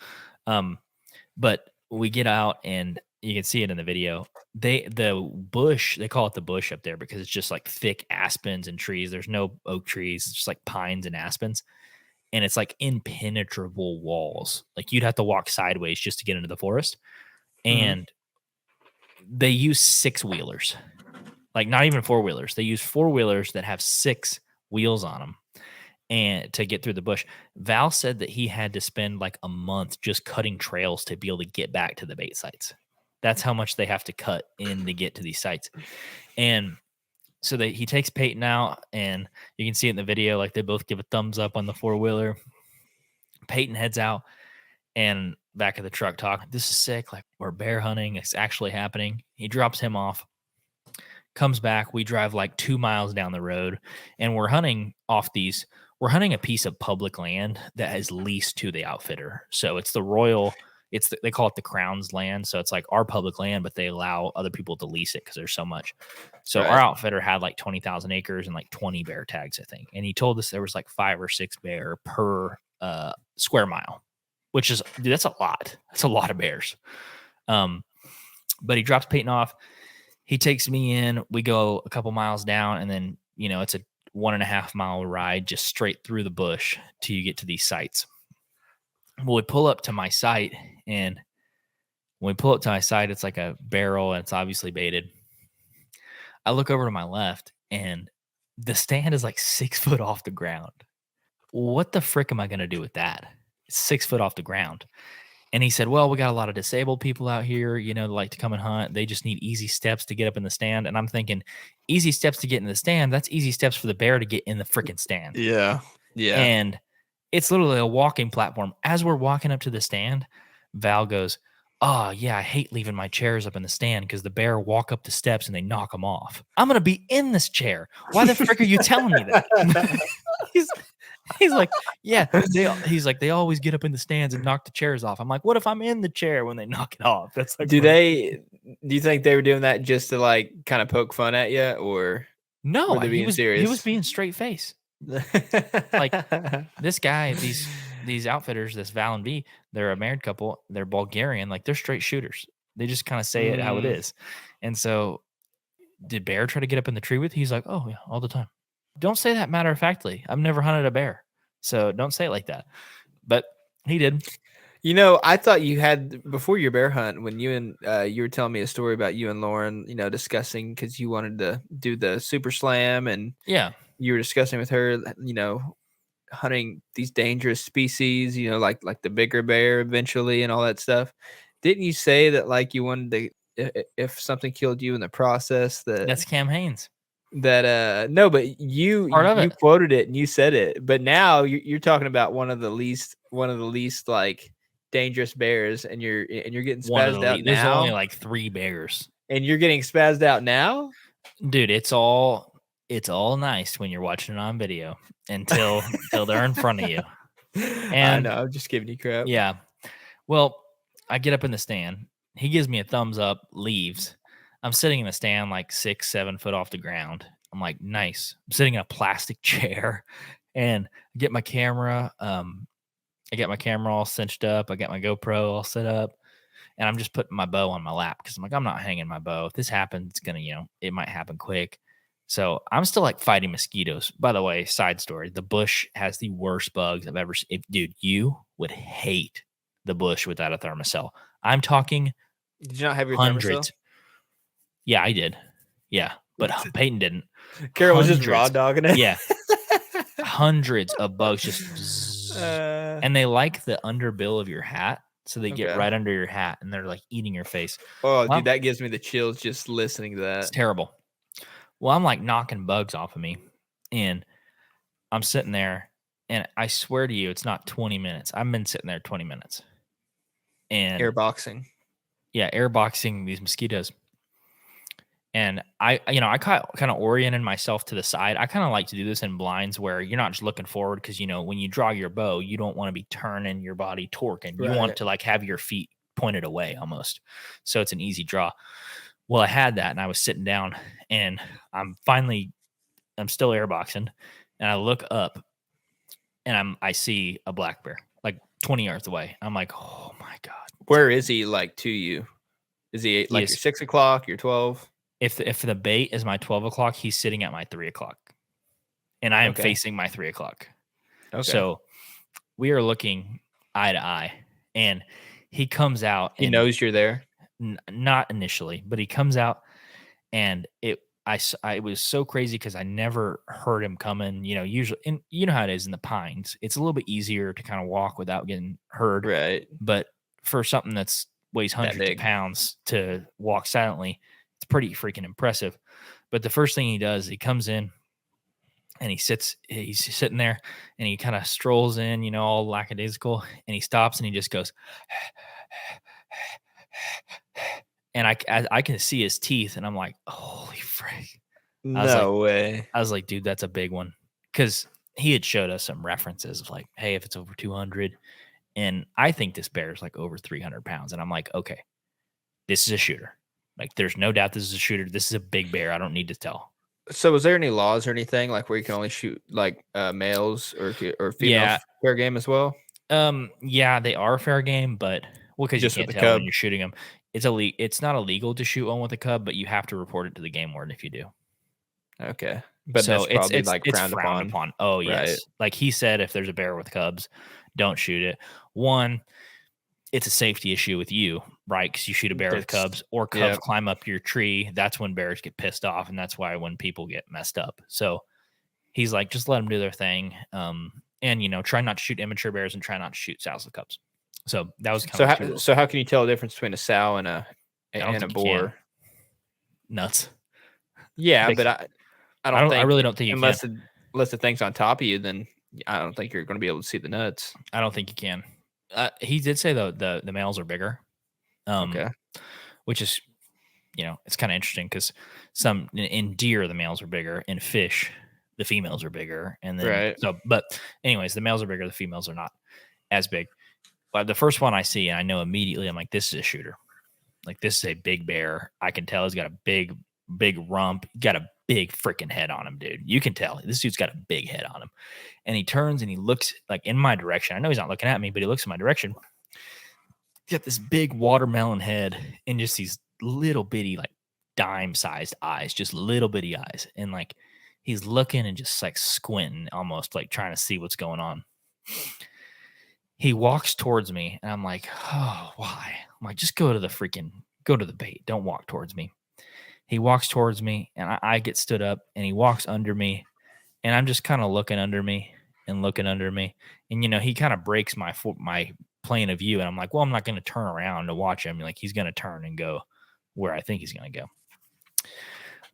But we get out, and you can see it in the video. The bush, they call it the bush up there because it's just like thick aspens and trees. There's no oak trees. It's just like pines and aspens. And it's like impenetrable walls. Like you'd have to walk sideways just to get into the forest. And they use 6-wheelers, like not even 4-wheelers. They use 4-wheelers that have 6 wheels on them, and to get through the bush. Val said that he had to spend like a month just cutting trails to be able to get back to the bait sites. That's how much they have to cut in to get to these sites. And so he takes Peyton out, and you can see it in the video, like they both give a thumbs up on the 4-wheeler. Peyton heads out, and back of the truck talk, this is sick. Like, we're bear hunting. It's actually happening. He drops him off, comes back. We drive like 2 miles down the road, and we're hunting a piece of public land that is leased to the outfitter. So it's they call it the Crown's land. So it's like our public land, but they allow other people to lease it because there's so much. So our outfitter had like 20,000 acres and like 20 bear tags, I think. And he told us there was like 5 or 6 bear per square mile, which is, dude, that's a lot. That's a lot of bears. But he drops Peyton off. He takes me in. We go a couple miles down, and then, it's a 1.5 mile ride just straight through the bush till you get to these sites. Well, we pull up to my site, and when we pull up to my site, it's like a barrel, and it's obviously baited. I look over to my left, and the stand is like 6 foot off the ground. What the frick am I going to do with that? It's 6 foot off the ground. And he said, well, we got a lot of disabled people out here, that like to come and hunt. They just need easy steps to get up in the stand. And I'm thinking, easy steps to get in the stand, that's easy steps for the bear to get in the freaking stand. Yeah. Yeah. And it's literally a walking platform. As we're walking up to the stand, Val goes, oh, yeah, I hate leaving my chairs up in the stand because the bear walk up the steps and they knock them off. I'm going to be in this chair. Why the frick are you telling me that? He's like, yeah. He's like, they always get up in the stands and knock the chairs off. I'm like, what if I'm in the chair when they knock it off? That's like, do you think they were doing that just to like kind of poke fun at you, or no? Were they being serious? He was being straight face. Like, this guy, these outfitters, this Val and V, they're a married couple. They're Bulgarian. Like, they're straight shooters. They just kind of say it how it is. And so, did Bear try to get up in the tree with you? He's like, oh yeah, all the time. Don't say that matter of factly. I've never hunted a bear, so don't say it like that. But he did. I thought you had, before your bear hunt, when you and you were telling me a story about you and Lauren, discussing, because you wanted to do the super slam, and you were discussing with her, hunting these dangerous species, like the bigger bear eventually and all that stuff. Didn't you say that like you wanted to, if something killed you in the process, that's Cam Haines. that no, but Part of you it. quoted it and you said it, but now you're talking about one of the least like dangerous bears, and you're getting One of the spazzed out least. There's only now, like 3 bears. and you're getting spazzed out now. Dude, it's all nice when you're watching it on video until they're in front of you. I know, And I'm just giving you crap. yeah. Well, I get up in the stand. He gives me a thumbs up, leaves. I'm sitting in the stand like 6, 7 foot off the ground. I'm like, nice. I'm sitting in a plastic chair and I get my camera. I get my camera all cinched up. I got my GoPro all set up. And I'm just putting my bow on my lap because I'm like, I'm not hanging my bow. If this happens, it's gonna, it might happen quick. So I'm still like fighting mosquitoes. By the way, side story: the bush has the worst bugs I've ever seen. Dude, you would hate the bush without a thermocell. I'm talking Did you not have your thermocell? hundreds. Yeah, I did. Yeah, but Peyton didn't. Carol was just raw Hundreds. dogging it. Yeah, hundreds of bugs just, and they like the underbill of your hat. So they get Okay. right under your hat and they're like eating your face. Oh, Well, dude, that gives me the chills just listening to it's that. terrible. Well, I'm like knocking bugs off of me and I'm sitting there and I swear to you, it's not 20 minutes. I've been sitting there 20 minutes and Airboxing. yeah, airboxing these mosquitoes. And I kind of oriented myself to the side. I kind of like to do this in blinds where you're not just looking forward because, when you draw your bow, you don't want to be turning your body torquing. You want Right. to like have your feet pointed away almost. So it's an easy draw. Well, I had that and I was sitting down and I'm still airboxing and I look up and I see a black bear like 20 yards away. I'm like, oh my God. Where is he like to you? Is he like your 6 o'clock, your 12? If the bait is my 12 o'clock, he's sitting at my 3 o'clock. And I am facing my 3 o'clock. Okay. So we are looking eye to eye. And he comes out. He knows you're there? Not initially, but he comes out and it was so crazy because I never heard him coming. Usually, and you know how it is in the pines. It's a little bit easier to kind of walk without getting heard. Right. But for something that's weighs hundreds of pounds to walk silently, it's pretty freaking impressive. But the first thing he does, he comes in and he's sitting there and he kind of strolls in, all lackadaisical, and he stops and he just goes, and I can see his teeth and I'm like, holy frick. No way. I was like, dude, that's a big one. Cause he had showed us some references of like, hey, if it's over 200, and I think this bear is like over 300 pounds. And I'm like, okay, this is a shooter. Like, there's no doubt this is a shooter. This is a big bear. I don't need to tell. So, was there any laws or anything like where you can only shoot like males or females fair game as well? Yeah, they are fair game, but because you can't tell when you're shooting them, it's not illegal to shoot one with a cub, but you have to report it to the game warden if you do. Okay, but so that's probably it's frowned upon. Oh yes, right. Like he said, if there's a bear with cubs, don't shoot it. One, it's a safety issue with you, right? Because you shoot a bear with cubs or cubs climb up your tree. That's when bears get pissed off. And that's why when people get messed up. So he's like, just let them do their thing. And, try not to shoot immature bears and try not to shoot sows with cubs. So that was kind of. So how can you tell the difference between a sow and a boar? Nuts. Yeah, but I don't think, I really don't think you unless can. Unless the thing's on top of you, then I don't think you're going to be able to see the nuts. I don't think you can. He did say though the males are bigger, okay, which is, it's kind of interesting because some in deer the males are bigger, in fish the females are bigger, and then but anyways, the males are bigger, the females are not as big. But the first one I see, and I know immediately, I'm like, this is a shooter. Like, this is a big bear. I can tell he's got a big rump, got a big freaking head on him, dude. You can tell this dude's got a big head on him. And he turns and he looks like in my direction. I know he's not looking at me, but he looks in my direction. He's got this big watermelon head and just these little bitty, like dime-sized eyes, just little bitty eyes. And like he's looking and just like squinting, almost like trying to see what's going on. He walks towards me and I'm like, oh, why? I'm like, just go to the bait. Don't walk towards me. He walks towards me and I get stood up and he walks under me and I'm just kind of looking under me and looking under me. And, he kind of breaks my plane of view. And I'm like, well, I'm not going to turn around to watch him. Like, he's going to turn and go where I think he's going to go.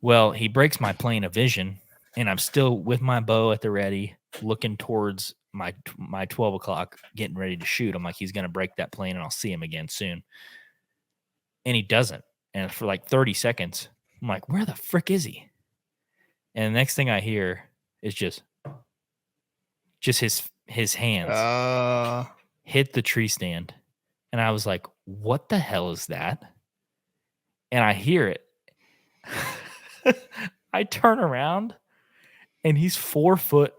Well, he breaks my plane of vision, and I'm still with my bow at the ready, looking towards my 12 o'clock, getting ready to shoot. I'm like, he's going to break that plane, and I'll see him again soon. And he doesn't. And for like 30 seconds, I'm like, where the frick is he? And the next thing I hear is just his hands hit the tree stand. And I was like, what the hell is that? And I hear it. I turn around, and he's 4 foot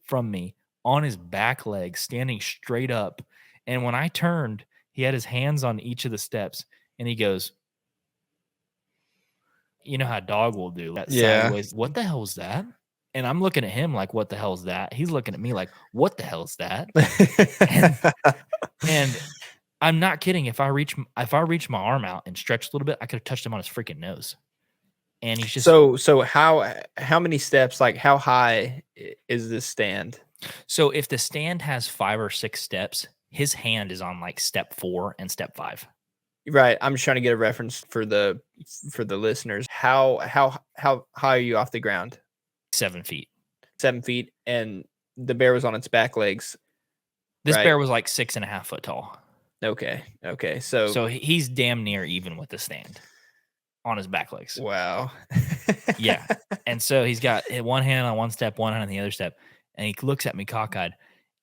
from me on his back legs, standing straight up. And when I turned, he had his hands on each of the steps, and he goes, you know how a dog will do that sideways. What the hell is that? And I'm looking at him like, what the hell is that? He's looking at me like, what the hell is that? and I'm not kidding. If I reach my arm out and stretch a little bit, I could have touched him on his freaking nose. And he's just so how many steps, like how high is this stand? So if the stand has 5 or 6 steps, his hand is on like step 4 and step 5. Right. I'm just trying to get a reference for the listeners. How high are you off the ground? 7 feet. 7 feet, and the bear was on its back legs. This bear was like 6.5 foot tall. Okay. So he's damn near even with the stand on his back legs. Wow. Yeah. And so he's got one hand on one step, one hand on the other step, and he looks at me cockeyed,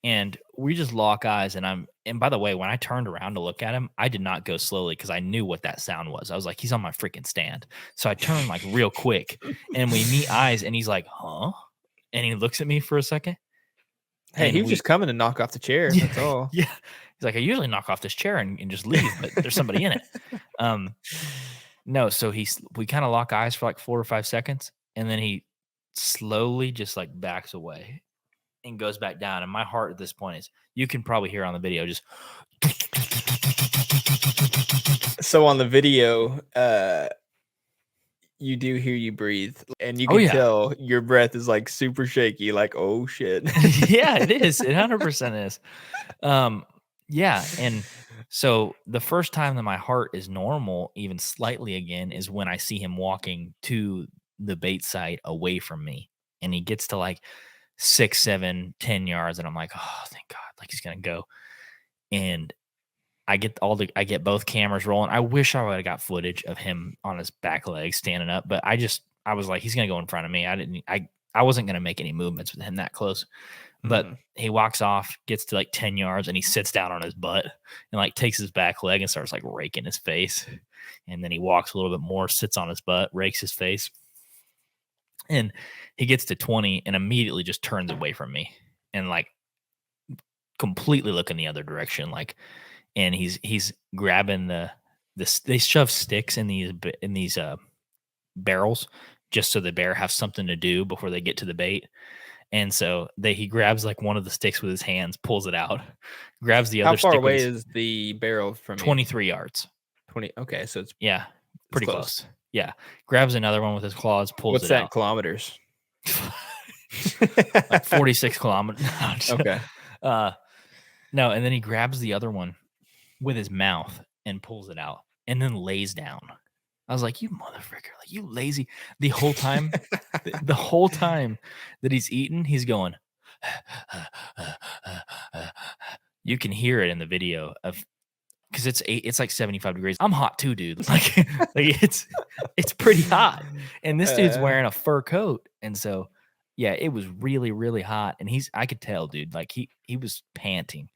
and we just lock eyes. And by the way, when I turned around to look at him, I did not go slowly because I knew what that sound was. I was like, he's on my freaking stand. So I turned like real quick, and we meet eyes, and he's like, huh? And he looks at me for a second. Hey, he was just coming to knock off the chair. That's all. Yeah. He's like, I usually knock off this chair and just leave, but there's somebody in it. No, so we kind of lock eyes for like 4 or 5 seconds, and then he slowly just like backs away and goes back down. And my heart at this point is, you can probably hear on the video, just. So on the video, you do hear you breathe, and you can tell your breath is like super shaky, like, oh shit. Yeah, it is. It 100% is. Yeah. And so the first time that my heart is normal, even slightly again, is when I see him walking to the bait site away from me. And he gets to like 6, 7, 10 yards. And I'm like, oh, thank God. Like he's going to go. And I get both cameras rolling. I wish I would have got footage of him on his back legs standing up, but I was like, he's going to go in front of me. I wasn't going to make any movements with him that close. But he walks off, gets to like 10 yards, and he sits down on his butt and like takes his back leg and starts like raking his face. And then he walks a little bit more, sits on his butt, rakes his face. And he gets to 20 and immediately just turns away from me and like completely looking the other direction. Like, and he's grabbing they shove sticks in these barrels just so the bear has something to do before they get to the bait. And so he grabs like one of the sticks with his hands, pulls it out, grabs the other stick. How far away is the barrel from 23 yards? 20. Okay. So it's pretty close. Yeah. Grabs another one with his claws, pulls What's it that out. Kilometers? Like 46 kilometers. Okay. No. And then he grabs the other one with his mouth and pulls it out and then lays down. I was like, you motherfucker, like you lazy. The whole time, the whole time that he's eating, he's going, you can hear it in the video because it's like 75 degrees. I'm hot too, dude. Like it's pretty hot. And this dude's wearing a fur coat. And so, yeah, it was really, really hot. And I could tell, dude, like he was panting.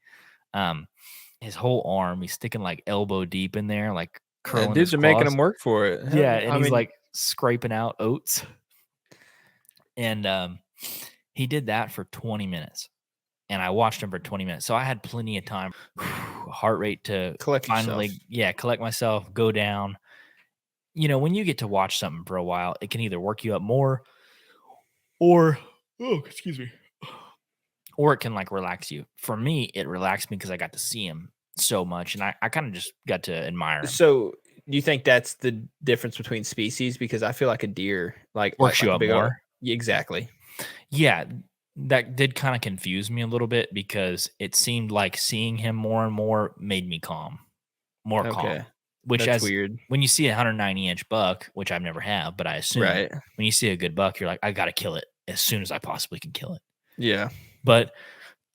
His whole arm, he's sticking like elbow deep in there, like curling. Dudes are making him work for it. Yeah, and he's like scraping out oats. And he did that for 20 minutes. And I watched him for 20 minutes. So I had plenty of time, heart rate to collect myself, go down. You know, when you get to watch something for a while, it can either work you up more or it can like relax you. For me, it relaxed me because I got to see him so much, and I kind of just got to admire him. So do you think that's the difference between species? Because I feel like a deer like works you up more. Exactly. Yeah, that did kind of confuse me a little bit because it seemed like seeing him more and more made me calm. Calm. which That's as weird. when you see a 190-inch buck, which I've never have, but I assume Right. when you see a good buck, you're like, I got to kill it as soon as I possibly can kill it. Yeah. But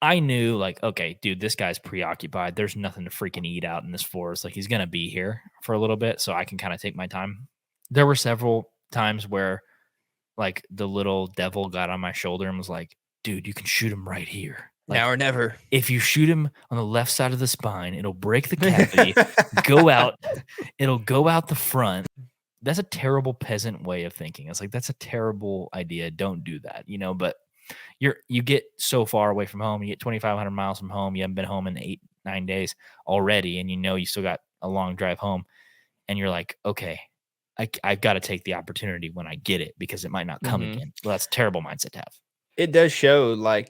I knew, like, okay, dude, this guy's preoccupied. There's nothing to freaking eat out in this forest. Like, he's going to be here for a little bit, so I can kind of take my time. There were several times where, like, the little devil got on my shoulder and was like, dude, you can shoot him right here. Like, Now or never. if you shoot him on the left side of the spine, it'll break the cavity, go out, it'll go out the front. That's a terrible peasant way of thinking. It's like, that's a terrible idea. Don't do that, but you get so far away from home, you get 2,500 miles from home, you haven't been home in 8-9 days already, and you still got a long drive home, and you're like, okay, I've got to take the opportunity when I get it because it might not come again. Well, that's a terrible mindset to have. It does show, like,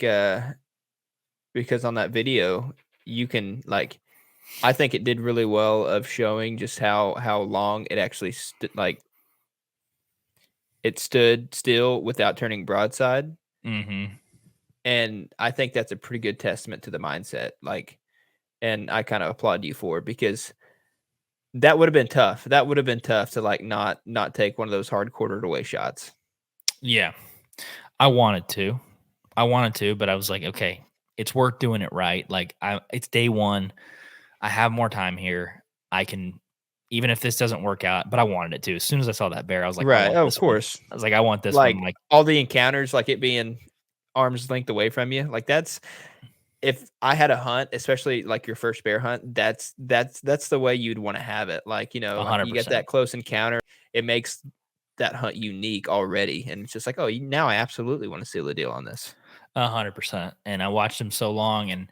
because on that video you can, like, I think it did really well of showing just how long it actually it stood still without turning broadside. Mm-hmm. And I think that's a pretty good testament to the mindset. Like, and I kind of applaud you for it because that would have been tough. That would have been tough to, like, not take one of those hard quartered away shots. Yeah. I wanted to, but I was like, okay, it's worth doing it right. Like, it's day one. I have more time here. I can, even if this doesn't work out, but I wanted it to. As soon as I saw that bear, I was like, I Right. want Oh, of this one. course. I was like, I want this Like, one. Like, all the encounters, like it being arm's length away from you. Like, that's, if I had a hunt, especially like your first bear hunt, that's the way you'd want to have it. Like, like you get 100%. that close encounter, it makes that hunt unique already. And it's just like, oh, now I absolutely want to seal the deal on this. 100%. And I watched them so long, and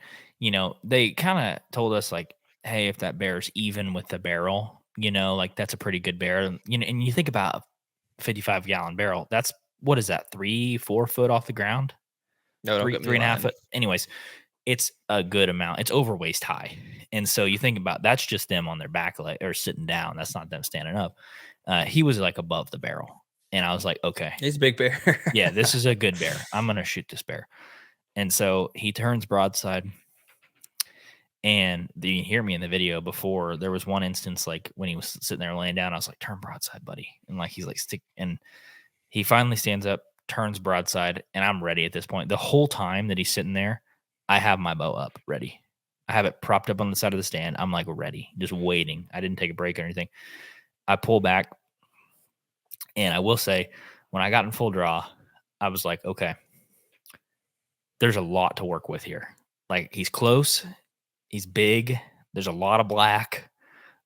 they kind of told us like, hey, if that bear's even with the barrel, like that's a pretty good bear. And, and you think about a 55-gallon barrel, that's, what is that, 3-4 foot off the ground? No, don't Three, get me 3.5 lying. foot. Anyways, it's a good amount. It's over waist high. And so you think about, that's just them on their back leg or sitting down. That's not them standing up. He was like above the barrel. And I was like, okay, He's a big bear. yeah, this is a good bear. I'm going to shoot this bear. And so he turns broadside. And you hear me in the video before. There was one instance, like when he was sitting there laying down, I was like, turn broadside, buddy. And like, he's like, stick. And he finally stands up, turns broadside, and I'm ready at this point. The whole time that he's sitting there, I have my bow up ready. I have it propped up on the side of the stand. I'm like ready, just waiting. I didn't take a break or anything. I pull back, and I will say, when I got in full draw, I was like, okay, there's a lot to work with here. Like, he's close, he's big, there's a lot of black,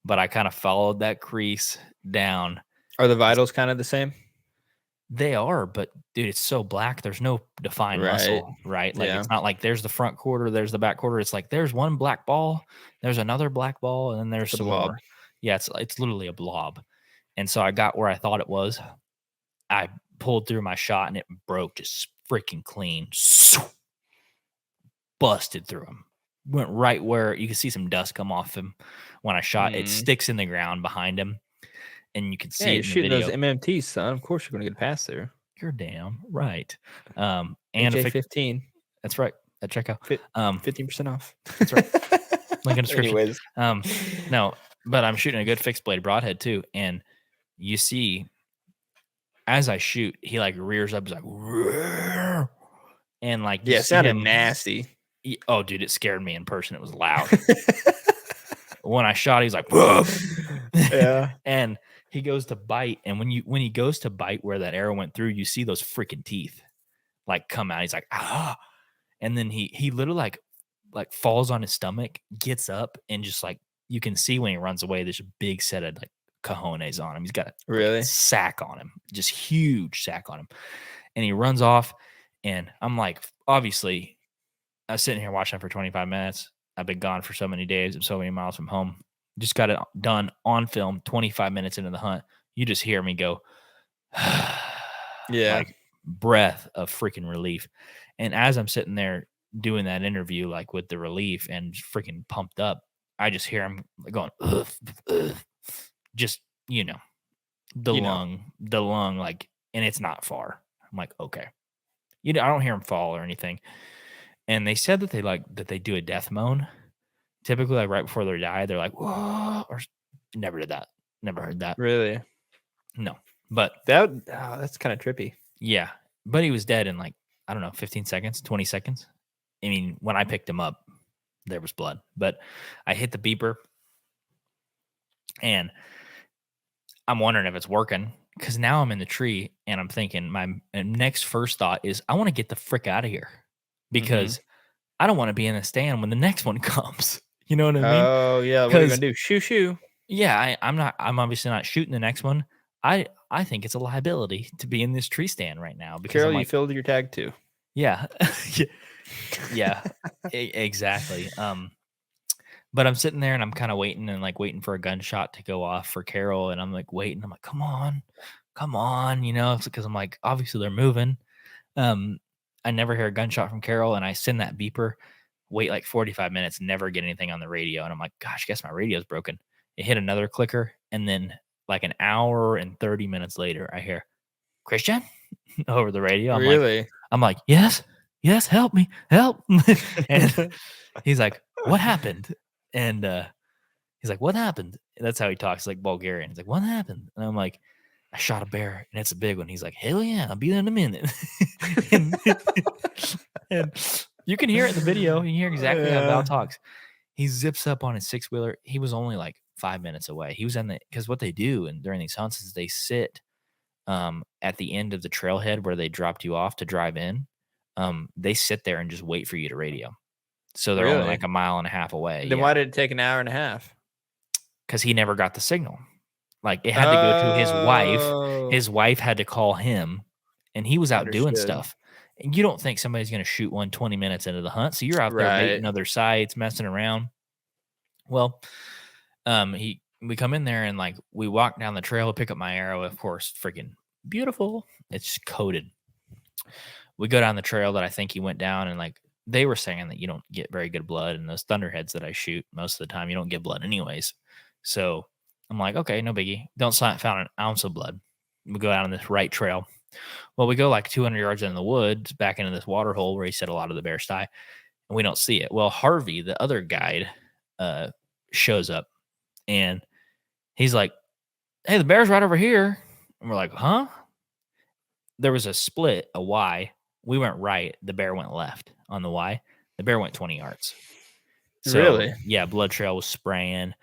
but I kind of followed that crease down. Are the vitals kind of the same? They are, but dude, it's so black. There's no defined muscle, right? Like, it's not like there's the front quarter, there's the back quarter. It's like there's one black ball, there's another black ball, and then there's some more. Yeah, it's literally a blob. And so I got where I thought it was. I pulled through my shot, and it broke just freaking clean. Busted through him. Went right where you can see some dust come off him when I shot. It sticks in the ground behind him. And you can see it in the shooting video. Those MMTs, son. Of course you're going to get past there. You're damn right. And AJ15. That's right. At checkout. 15% off. That's right. Link in description. Anyways. No, but I'm shooting a good fixed blade broadhead too. And you see, as I shoot, he like rears up. He's like, "Roar." And like, yeah, it sounded nasty. Oh, dude, it scared me in person. It was loud. When I shot, he's like, "Whoa." Yeah. And he goes to bite, and when he goes to bite where that arrow went through, you see those freaking teeth like come out. He's like, ah, and then he literally like falls on his stomach, gets up, and just like you can see when he runs away, there's a big set of like cojones on him. He's got a sack on him, just huge sack on him, and he runs off. And I'm like, obviously, I was sitting here watching for 25 minutes. I've been gone for so many days and so many miles from home. Just got it done on film, 25 minutes into the hunt. You just hear me go, yeah, like breath of freaking relief. And as I'm sitting there doing that interview, like with the relief and freaking pumped up, I just hear him going, ugh, ugh. Just, the lung, like, and it's not far. I'm like, okay. I don't hear him fall or anything. And they said that they do a death moan. Typically, like right before they die, they're like, whoa, or Never did that. Never heard that. Really? No. But that's kind of trippy. Yeah. But he was dead in like, I don't know, 15 seconds, 20 seconds. I mean, when I picked him up, there was blood. But I hit the beeper and I'm wondering if it's working because now I'm in the tree and I'm thinking my next first thought is I want to get the frick out of here because I don't want to be in the stand when the next one comes. You know what I mean? Oh yeah, what are you gonna do? Shoo. Yeah, I'm obviously not shooting the next one. I think it's a liability to be in this tree stand right now because Carol, I'm like, you filled your tag too. yeah, yeah, exactly. But I'm sitting there and I'm kind of waiting and like waiting for a gunshot to go off for Carol, and I'm like waiting. I'm like, come on, you know, because I'm like, obviously they're moving. I never hear a gunshot from Carol, and I send that beeper. Wait like 45 minutes, never get anything on the radio, and I'm like, gosh, I guess my radio's broken. It hit another clicker, and then like an hour and 30 minutes later, I hear Christian over the radio. Really? I'm like, yes, help me, help. And he's like, what happened? And he's like, what happened? And that's how he talks, like Bulgarian. He's like, what happened? And I'm like, I shot a bear, and it's a big one. He's like, hell yeah, I'll be there in a minute. and you can hear it in the video. You can hear exactly how Val talks. He zips up on his 6-wheeler. He was only like 5 minutes away. He was because what they do and during these hunts is they sit at the end of the trailhead where they dropped you off to drive in. They sit there and just wait for you to radio. So they're only like a mile and a half away. Then why did it take an hour and a half? Because he never got the signal. Like it had to go to his wife. His wife had to call him, and he was out doing stuff. And you don't think somebody's going to shoot 20 minutes into the hunt. So you're out there baiting other sites, messing around. Well, we come in there and like we walk down the trail, pick up my arrow, of course, freaking beautiful. It's coated. We go down the trail that I think he went down, and like they were saying that you don't get very good blood, and those thunderheads that I shoot most of the time, you don't get blood anyways. So I'm like, okay, no biggie. Don't found an ounce of blood. We go out on this right trail. Well, we go like 200 yards into the woods, back into this water hole where he said a lot of the bears die, and we don't see it. Well, Harvey, the other guide, shows up, and he's like, hey, the bear's right over here. And we're like, huh? There was a split, a Y. We went right. The bear went left on the Y. The bear went 20 yards. So, really? Yeah, blood trail was spraying.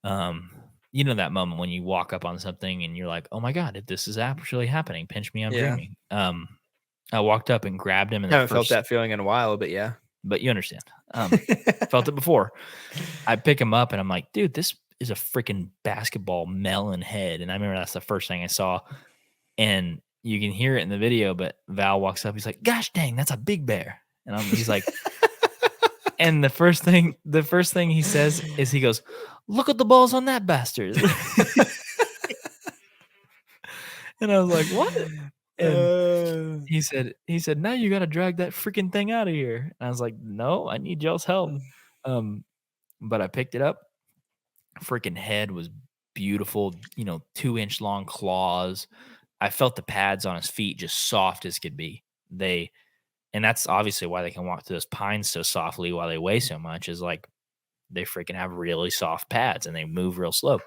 You know that moment when you walk up on something and you're like, oh my God, if this is actually happening, pinch me, I'm dreaming. I walked up and grabbed him. And I haven't felt that feeling in a while, but yeah. But you understand. Felt it before. I pick him up and I'm like, dude, this is a freaking basketball melon head. And I remember that's the first thing I saw. And you can hear it in the video, but Val walks up. He's like, gosh dang, that's a big bear. And he's like, and the first thing he says is he goes, look at the balls on that bastard. And I was like, what? And he said, now you got to drag that freaking thing out of here. And I was like, no, I need y'all's help. But I picked it up. Freaking head was beautiful, 2-inch long claws. I felt the pads on his feet just soft as could be. And that's obviously why they can walk through those pines so softly while they weigh so much, is like they freaking have really soft pads and they move real slow.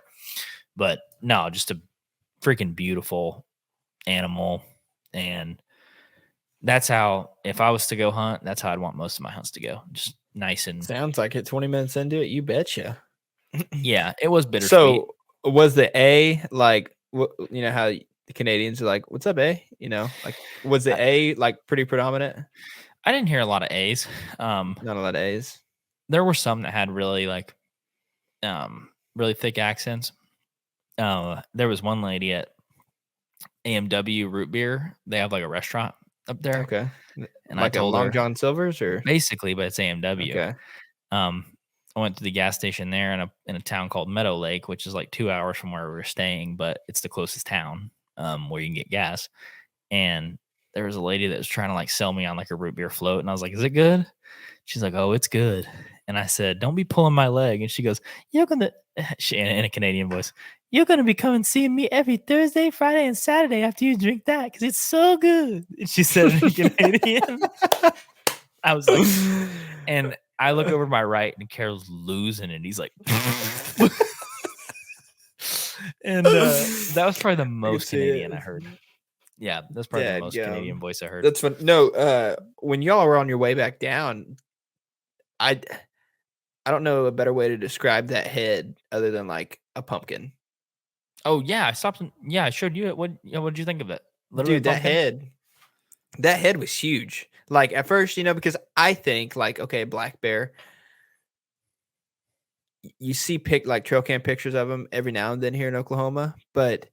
But no, just a freaking beautiful animal. And that's how, if I was to go hunt, that's how I'd want most of my hunts to go. Just nice and. Sounds like it. 20 minutes into it, you betcha. Yeah, it was bittersweet. So was the A like, you know how the Canadians are like, what's up, A? Like, was the A like pretty predominant? I didn't hear a lot of A's. Not a lot of A's. There were some that had really like, really thick accents. There was one lady at AMW Root Beer. They have like a restaurant up there. Okay. And like I told a Long her, John Silver's or basically, but it's AMW. Okay. I went to the gas station there in a town called Meadow Lake, which is like 2 hours from where we were staying, but it's the closest town where you can get gas. And there was a lady that was trying to like sell me on like a root beer float, and I was like, "Is it good?" She's like, "Oh, it's good." And I said, "Don't be pulling my leg." And she goes, "You're gonna," in a Canadian voice, "You're gonna be coming seeing me every Thursday, Friday, and Saturday after you drink that because it's so good." And she said it in Canadian. I was like, and I look over to my right, and Carol's losing it. He's like, And that was probably the most Canadian I heard. Yeah, that's probably the most Canadian voice I heard. That's fun. No, when y'all were on your way back down, I don't know a better way to describe that head other than like a pumpkin. Oh yeah, I stopped. Yeah, I showed you it. What did you think of it? Literally, Dude, that head was huge. Like at first, because I think like, okay, black bear. You see like trail cam pictures of them every now and then here in Oklahoma, but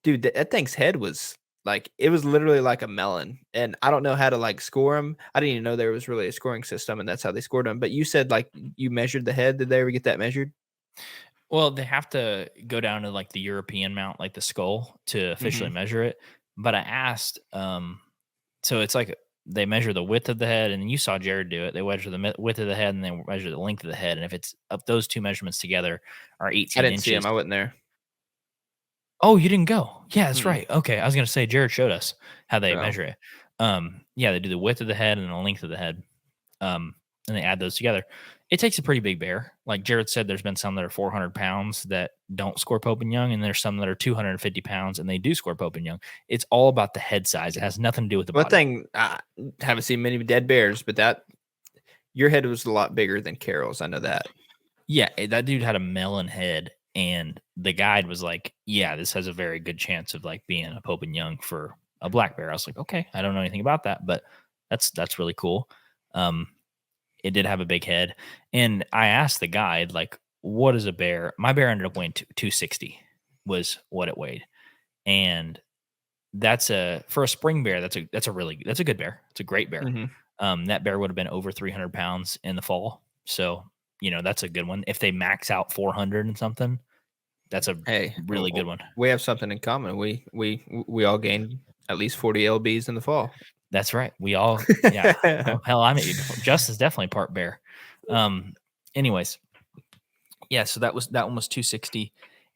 dude, that thing's head was like it was literally like a melon, and I don't know how to like score them. I didn't even know there was really a scoring system, and that's how they scored them. But you said like you measured the head. Did they ever get that measured? Well, they have to go down to like the European mount, like the skull, to officially measure it. But I asked, so it's like they measure the width of the head, and you saw Jared do it. They measure the width of the head, and they measure the length of the head. And if it's up, those two measurements together are 18 I didn't inches. see him. I wasn't there. Oh, you didn't go? Yeah, that's right. Okay, I was gonna say Jared showed us how they No. measure it. Yeah, they do the width of the head and the length of the head, and they add those together. It takes a pretty big bear. Like Jared said, there's been some that are 400 pounds that don't score Pope and Young, and there's some that are 250 pounds and they do score Pope and Young. It's all about the head size. It has nothing to do with the One body. thing, I haven't seen many dead bears, but your head was a lot bigger than Carol's. I know that. Yeah, that dude had a melon head, and the guide was like, "Yeah, this has a very good chance of like being a Pope and Young for a black bear." I was like, "Okay, I don't know anything about that, but that's really cool." It did have a big head, and I asked the guide like, "What is a bear?" My bear ended up weighing 260 was what it weighed, and that's for a spring bear. That's a good bear. It's a great bear. That bear would have been over 300 pounds in the fall, so that's a good one. If they max out 400 and something, that's a really good one. We have something in common. We all gained at least 40 lbs in the fall. That's right. We all, yeah. Oh, hell, I mean, Justin's definitely part bear. Anyways, yeah. So that one was 260,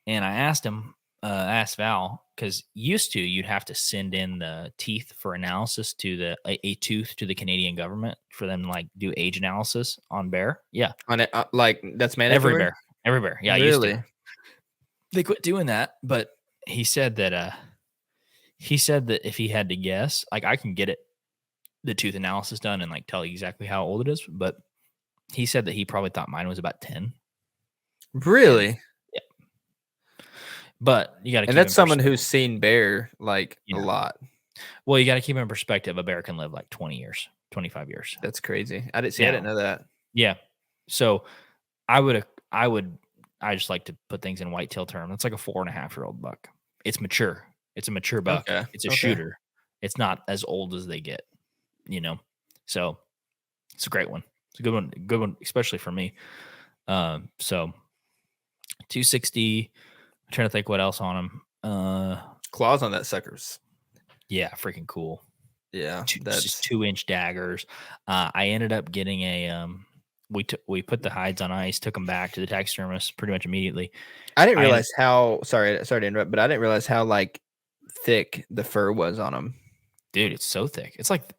and I asked him, asked Val, because you'd have to send in the teeth for analysis to a tooth to the Canadian government for them to like do age analysis on bear. Yeah, on it, like that's mandatory. Every bear. Yeah, really. They quit doing that, but he said that if he had to guess, like I can get the tooth analysis done and like tell you exactly how old it is, but he said that he probably thought mine was about 10. Really? And, yeah. But you got to, and that's someone who's seen bear like a lot. Well, you got to keep in perspective. A bear can live like 20 years, 25 years. That's crazy. I didn't know that. Yeah. So I just like to put things in whitetail term. It's like a 4.5-year-old buck. It's mature. It's a mature buck. Okay. It's a shooter. It's not as old as they get, so it's a great one. It's a good one, especially for me. So 260. I'm trying to think what else on him. Claws on that suckers. Yeah, freaking cool. Yeah, that's just 2-inch daggers. I ended up getting a we put the hides on ice, took them back to the taxidermist pretty much immediately. I didn't realize how sorry to interrupt, but I didn't realize how like thick the fur was on them. Dude, it's so thick. It's like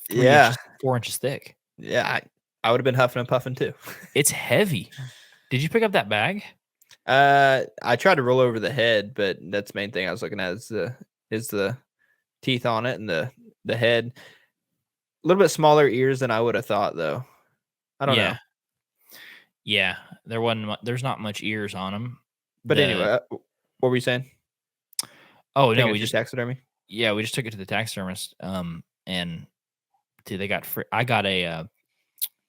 3 inches, 4 inches thick. Yeah, I would have been huffing and puffing too. It's heavy. Did you pick up that bag? I tried to roll over the head, but that's the main thing I was looking at is the teeth on it and the head. A little bit smaller ears than I would have thought, though. I don't know. Yeah, there's not much ears on them. But anyway, what were you saying? Oh no, we just taxidermy. Yeah, we just took it to the taxidermist. And dude, they got free. I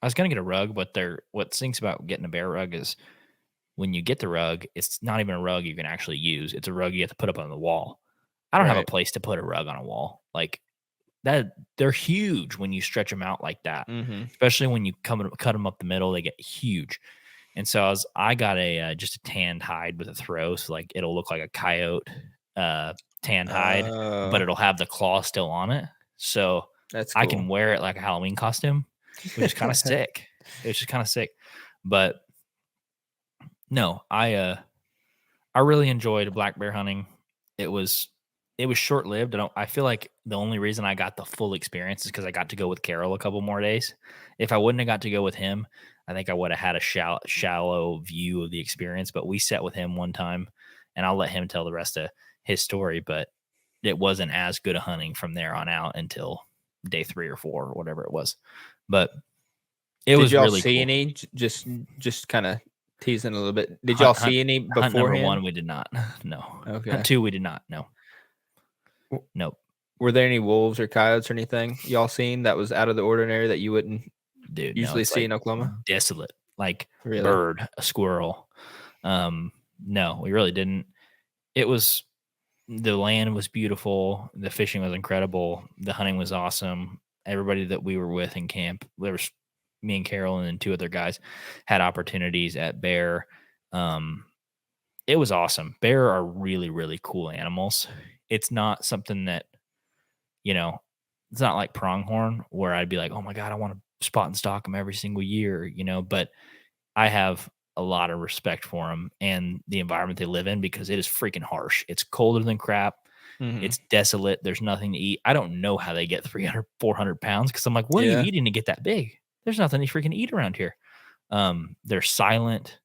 was gonna get a rug, but what stinks about getting a bear rug is when you get the rug, it's not even a rug you can actually use. It's a rug you have to put up on the wall. I don't have a place to put a rug on a wall like that. They're huge when you stretch them out like that, especially when you cut them up the middle. They get huge. And so I got just a tanned hide with a throw, so like it'll look like a coyote tanned hide, but it'll have the claw still on it. So that's cool. I can wear it like a Halloween costume, which is kind of sick. It's just kind of sick. But no, I really enjoyed black bear hunting. It was short lived. I feel like the only reason I got the full experience is because I got to go with Carol a couple more days. If I wouldn't have got to go with him, I think I would have had a shallow view of the experience. But we sat with him one time, and and I'll let him tell the rest of his story. But it wasn't as good a hunting from there on out until day 3 or 4 or whatever it was. But it was y'all really see cool. any? Just kind of teasing a little bit. Did y'all see any beforehand? Hunt number 1, we did not. No. Okay. Hunt 2, we did not. No. Nope. Were there any wolves or coyotes or anything y'all seen that was out of the ordinary that you wouldn't usually see in Oklahoma? Desolate, like Really? bird, a squirrel. No, we really didn't. It was, the land was beautiful. The fishing was incredible. The hunting was awesome. Everybody that we were with in camp, there was me and Carol and then 2 other guys had opportunities at bear. It was awesome. Bear are really, really cool animals. It's not something that, it's not like pronghorn where I'd be like, oh my God, I want to spot and stalk them every single year, but I have a lot of respect for them and the environment they live in because it is freaking harsh. It's colder than crap. Mm-hmm. It's desolate. There's nothing to eat. I don't know how they get 300, 400 pounds because I'm like, what are you eating to get that big? There's nothing to freaking eat around here. They're silent.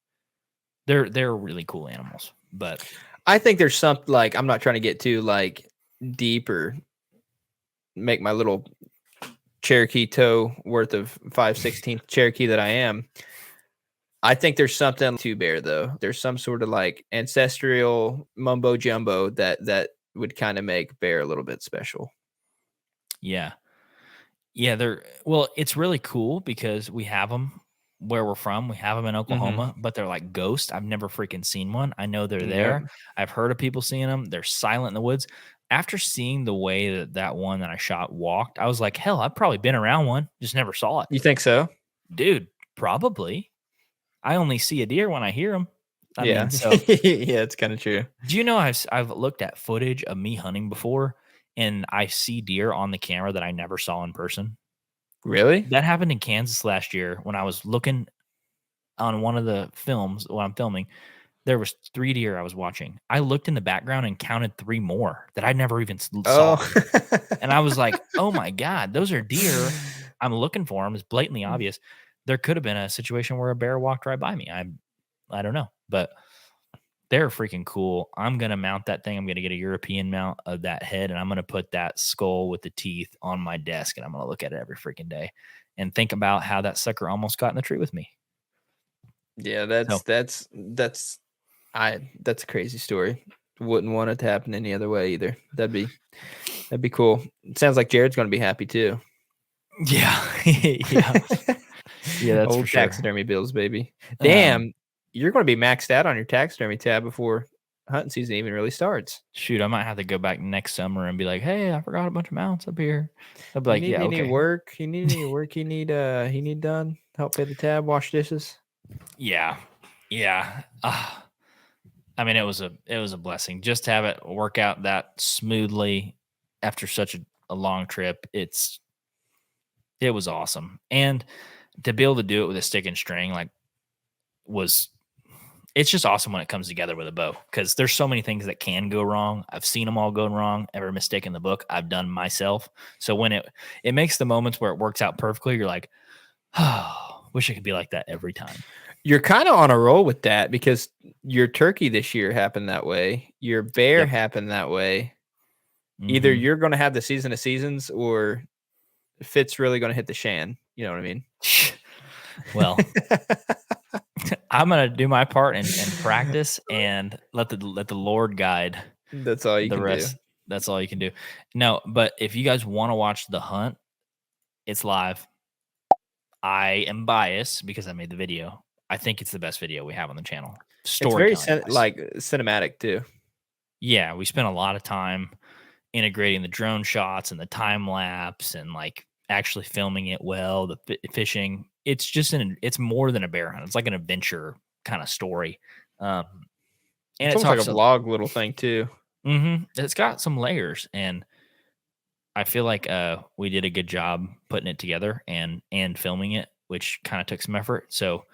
They're really cool animals. But I think there's something, like, I'm not trying to get too like deep or make my little Cherokee toe worth of 5/16 Cherokee that I am. I think there's something to bear though. There's some sort of like ancestral mumbo jumbo that would kind of make bear a little bit special. Yeah, it's really cool because we have them where we're from. We have them in Oklahoma, but they're like ghosts. I've never freaking seen one. I know they're there. Yep. I've heard of people seeing them. They're silent in the woods. After seeing the way that one that I shot walked, I was like, hell, I've probably been around one, just never saw it. You think so? Dude, probably. I only see a deer when I hear them. I mean, so yeah, it's kind of true. Do you know I've looked at footage of me hunting before and I see deer on the camera that I never saw in person? Really? That happened in Kansas last year when I was looking on one of the films while I'm filming. There was 3 deer I was watching. I looked in the background and counted 3 more that I never even saw. And I was like, oh my God, those are deer. I'm looking for them. It's blatantly obvious. There could have been a situation where a bear walked right by me. I don't know, but they're freaking cool. I'm going to mount that thing. I'm going to get a European mount of that head, and I'm going to put that skull with the teeth on my desk, and I'm going to look at it every freaking day and think about how that sucker almost got in the tree with me. Yeah, that's a crazy story. Wouldn't want it to happen any other way either. That'd be cool. It sounds like Jared's going to be happy too. Yeah. Yeah. Yeah, that's old for sure. Taxidermy bills, baby. Damn, you're going to be maxed out on your taxidermy tab before hunting season even really starts. Shoot, I might have to go back next summer and be like, hey, I forgot a bunch of mounts up here. I'll be like, yeah, okay. Work? You need any work you need done? Help pay the tab, wash dishes? Yeah. Yeah. I mean, it was a blessing just to have it work out that smoothly after such a long trip. It was awesome. And to be able to do it with a stick and string, it's just awesome when it comes together with a bow, because there's so many things that can go wrong. I've seen them all go wrong. Every mistake in the book I've done myself. So when it makes the moments where it works out perfectly, you're like, oh, wish it could be like that every time. You're kind of on a roll with that because your turkey this year happened that way. Your bear happened that way. Mm-hmm. Either you're going to have the season of seasons or Fitz really going to hit the shan. You know what I mean? Well, I'm going to do my part and practice and let the Lord guide. That's all you can do. That's all you can do. No, but if you guys want to watch the hunt, it's live. I am biased because I made the video. I think it's the best video we have on the channel. It's very cinematic too. Yeah, we spent a lot of time integrating the drone shots and the time lapse and actually filming it well, the fishing. It's just it's more than a bear hunt. It's like an adventure kind of story. And it's like a vlog little thing too. Mm-hmm. It's got some layers, and I feel like we did a good job putting it together and filming it, which kind of took some effort. So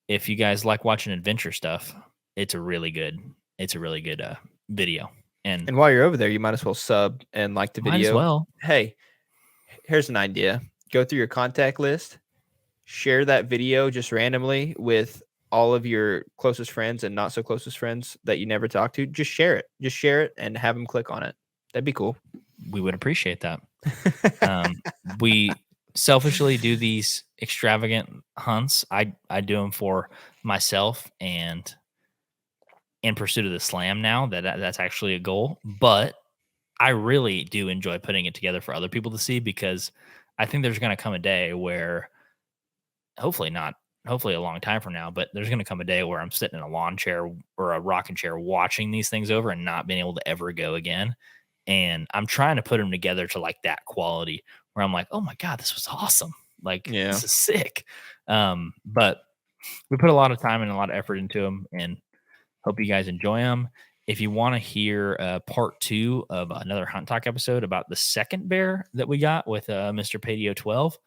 if you guys like watching adventure stuff, it's a really good video. And while you're over there, you might as well sub and like the video. Might as well. Hey, here's an idea. Go through your contact list, share that video just randomly with all of your closest friends and not so closest friends that you never talk to, just share it. Just share it and have them click on it. That'd be cool. We would appreciate that. We selfishly do these extravagant hunts. I do them for myself and in pursuit of the slam now. That's actually a goal. But I really do enjoy putting it together for other people to see, because I think there's going to come a day where, hopefully a long time from now, but there's going to come a day where I'm sitting in a lawn chair or a rocking chair watching these things over and not being able to ever go again. And I'm trying to put them together to like that quality where I'm like, oh my God, this was awesome. Like, this is sick. But we put a lot of time and a lot of effort into them, and hope you guys enjoy them. If you want to hear part 2 of another Hunt Talk episode about the second bear that we got with Mr. Padio 12,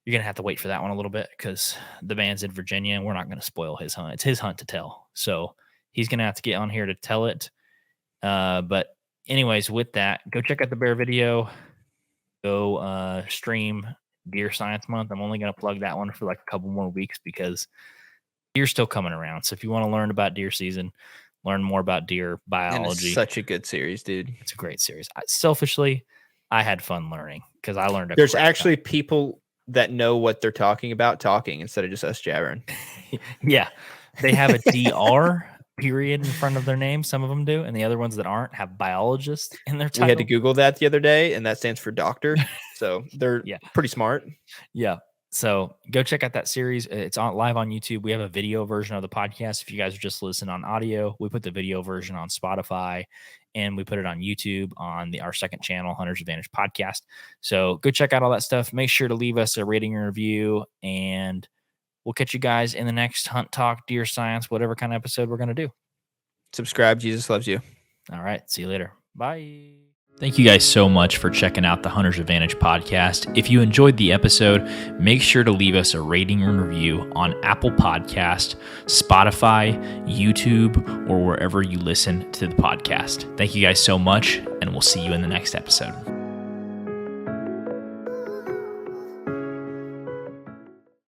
you're going to have to wait for that one a little bit, because the man's in Virginia and we're not going to spoil his hunt. It's his hunt to tell. So he's going to have to get on here to tell it. But anyways, with that, go check out the bear video. Go stream Deer Science Month. I'm only going to plug that one for like a couple more weeks, because deer's still coming around. So if you want to learn about deer season, learn more about deer biology. And it's such a good series, dude. It's a great series. Selfishly, I had fun learning, because I learned. There's actually people that know what they're talking about talking instead of just us jabbering. Yeah. They have a DR period in front of their name. Some of them do. And the other ones that aren't have biologist in their title. We had to Google that the other day, and that stands for doctor. So they're pretty smart. Yeah. So go check out that series. It's live on YouTube. We have a video version of the podcast. If you guys are just listening on audio, we put the video version on Spotify, and we put it on YouTube on our second channel, Hunter's Advantage Podcast. So go check out all that stuff. Make sure to leave us a rating and review, and we'll catch you guys in the next Hunt Talk, Deer Science, whatever kind of episode we're going to do. Subscribe. Jesus loves you. All right. See you later. Bye. Thank you guys so much for checking out the Hunter's Advantage podcast. If you enjoyed the episode, make sure to leave us a rating and review on Apple Podcast, Spotify, YouTube, or wherever you listen to the podcast. Thank you guys so much, and we'll see you in the next episode.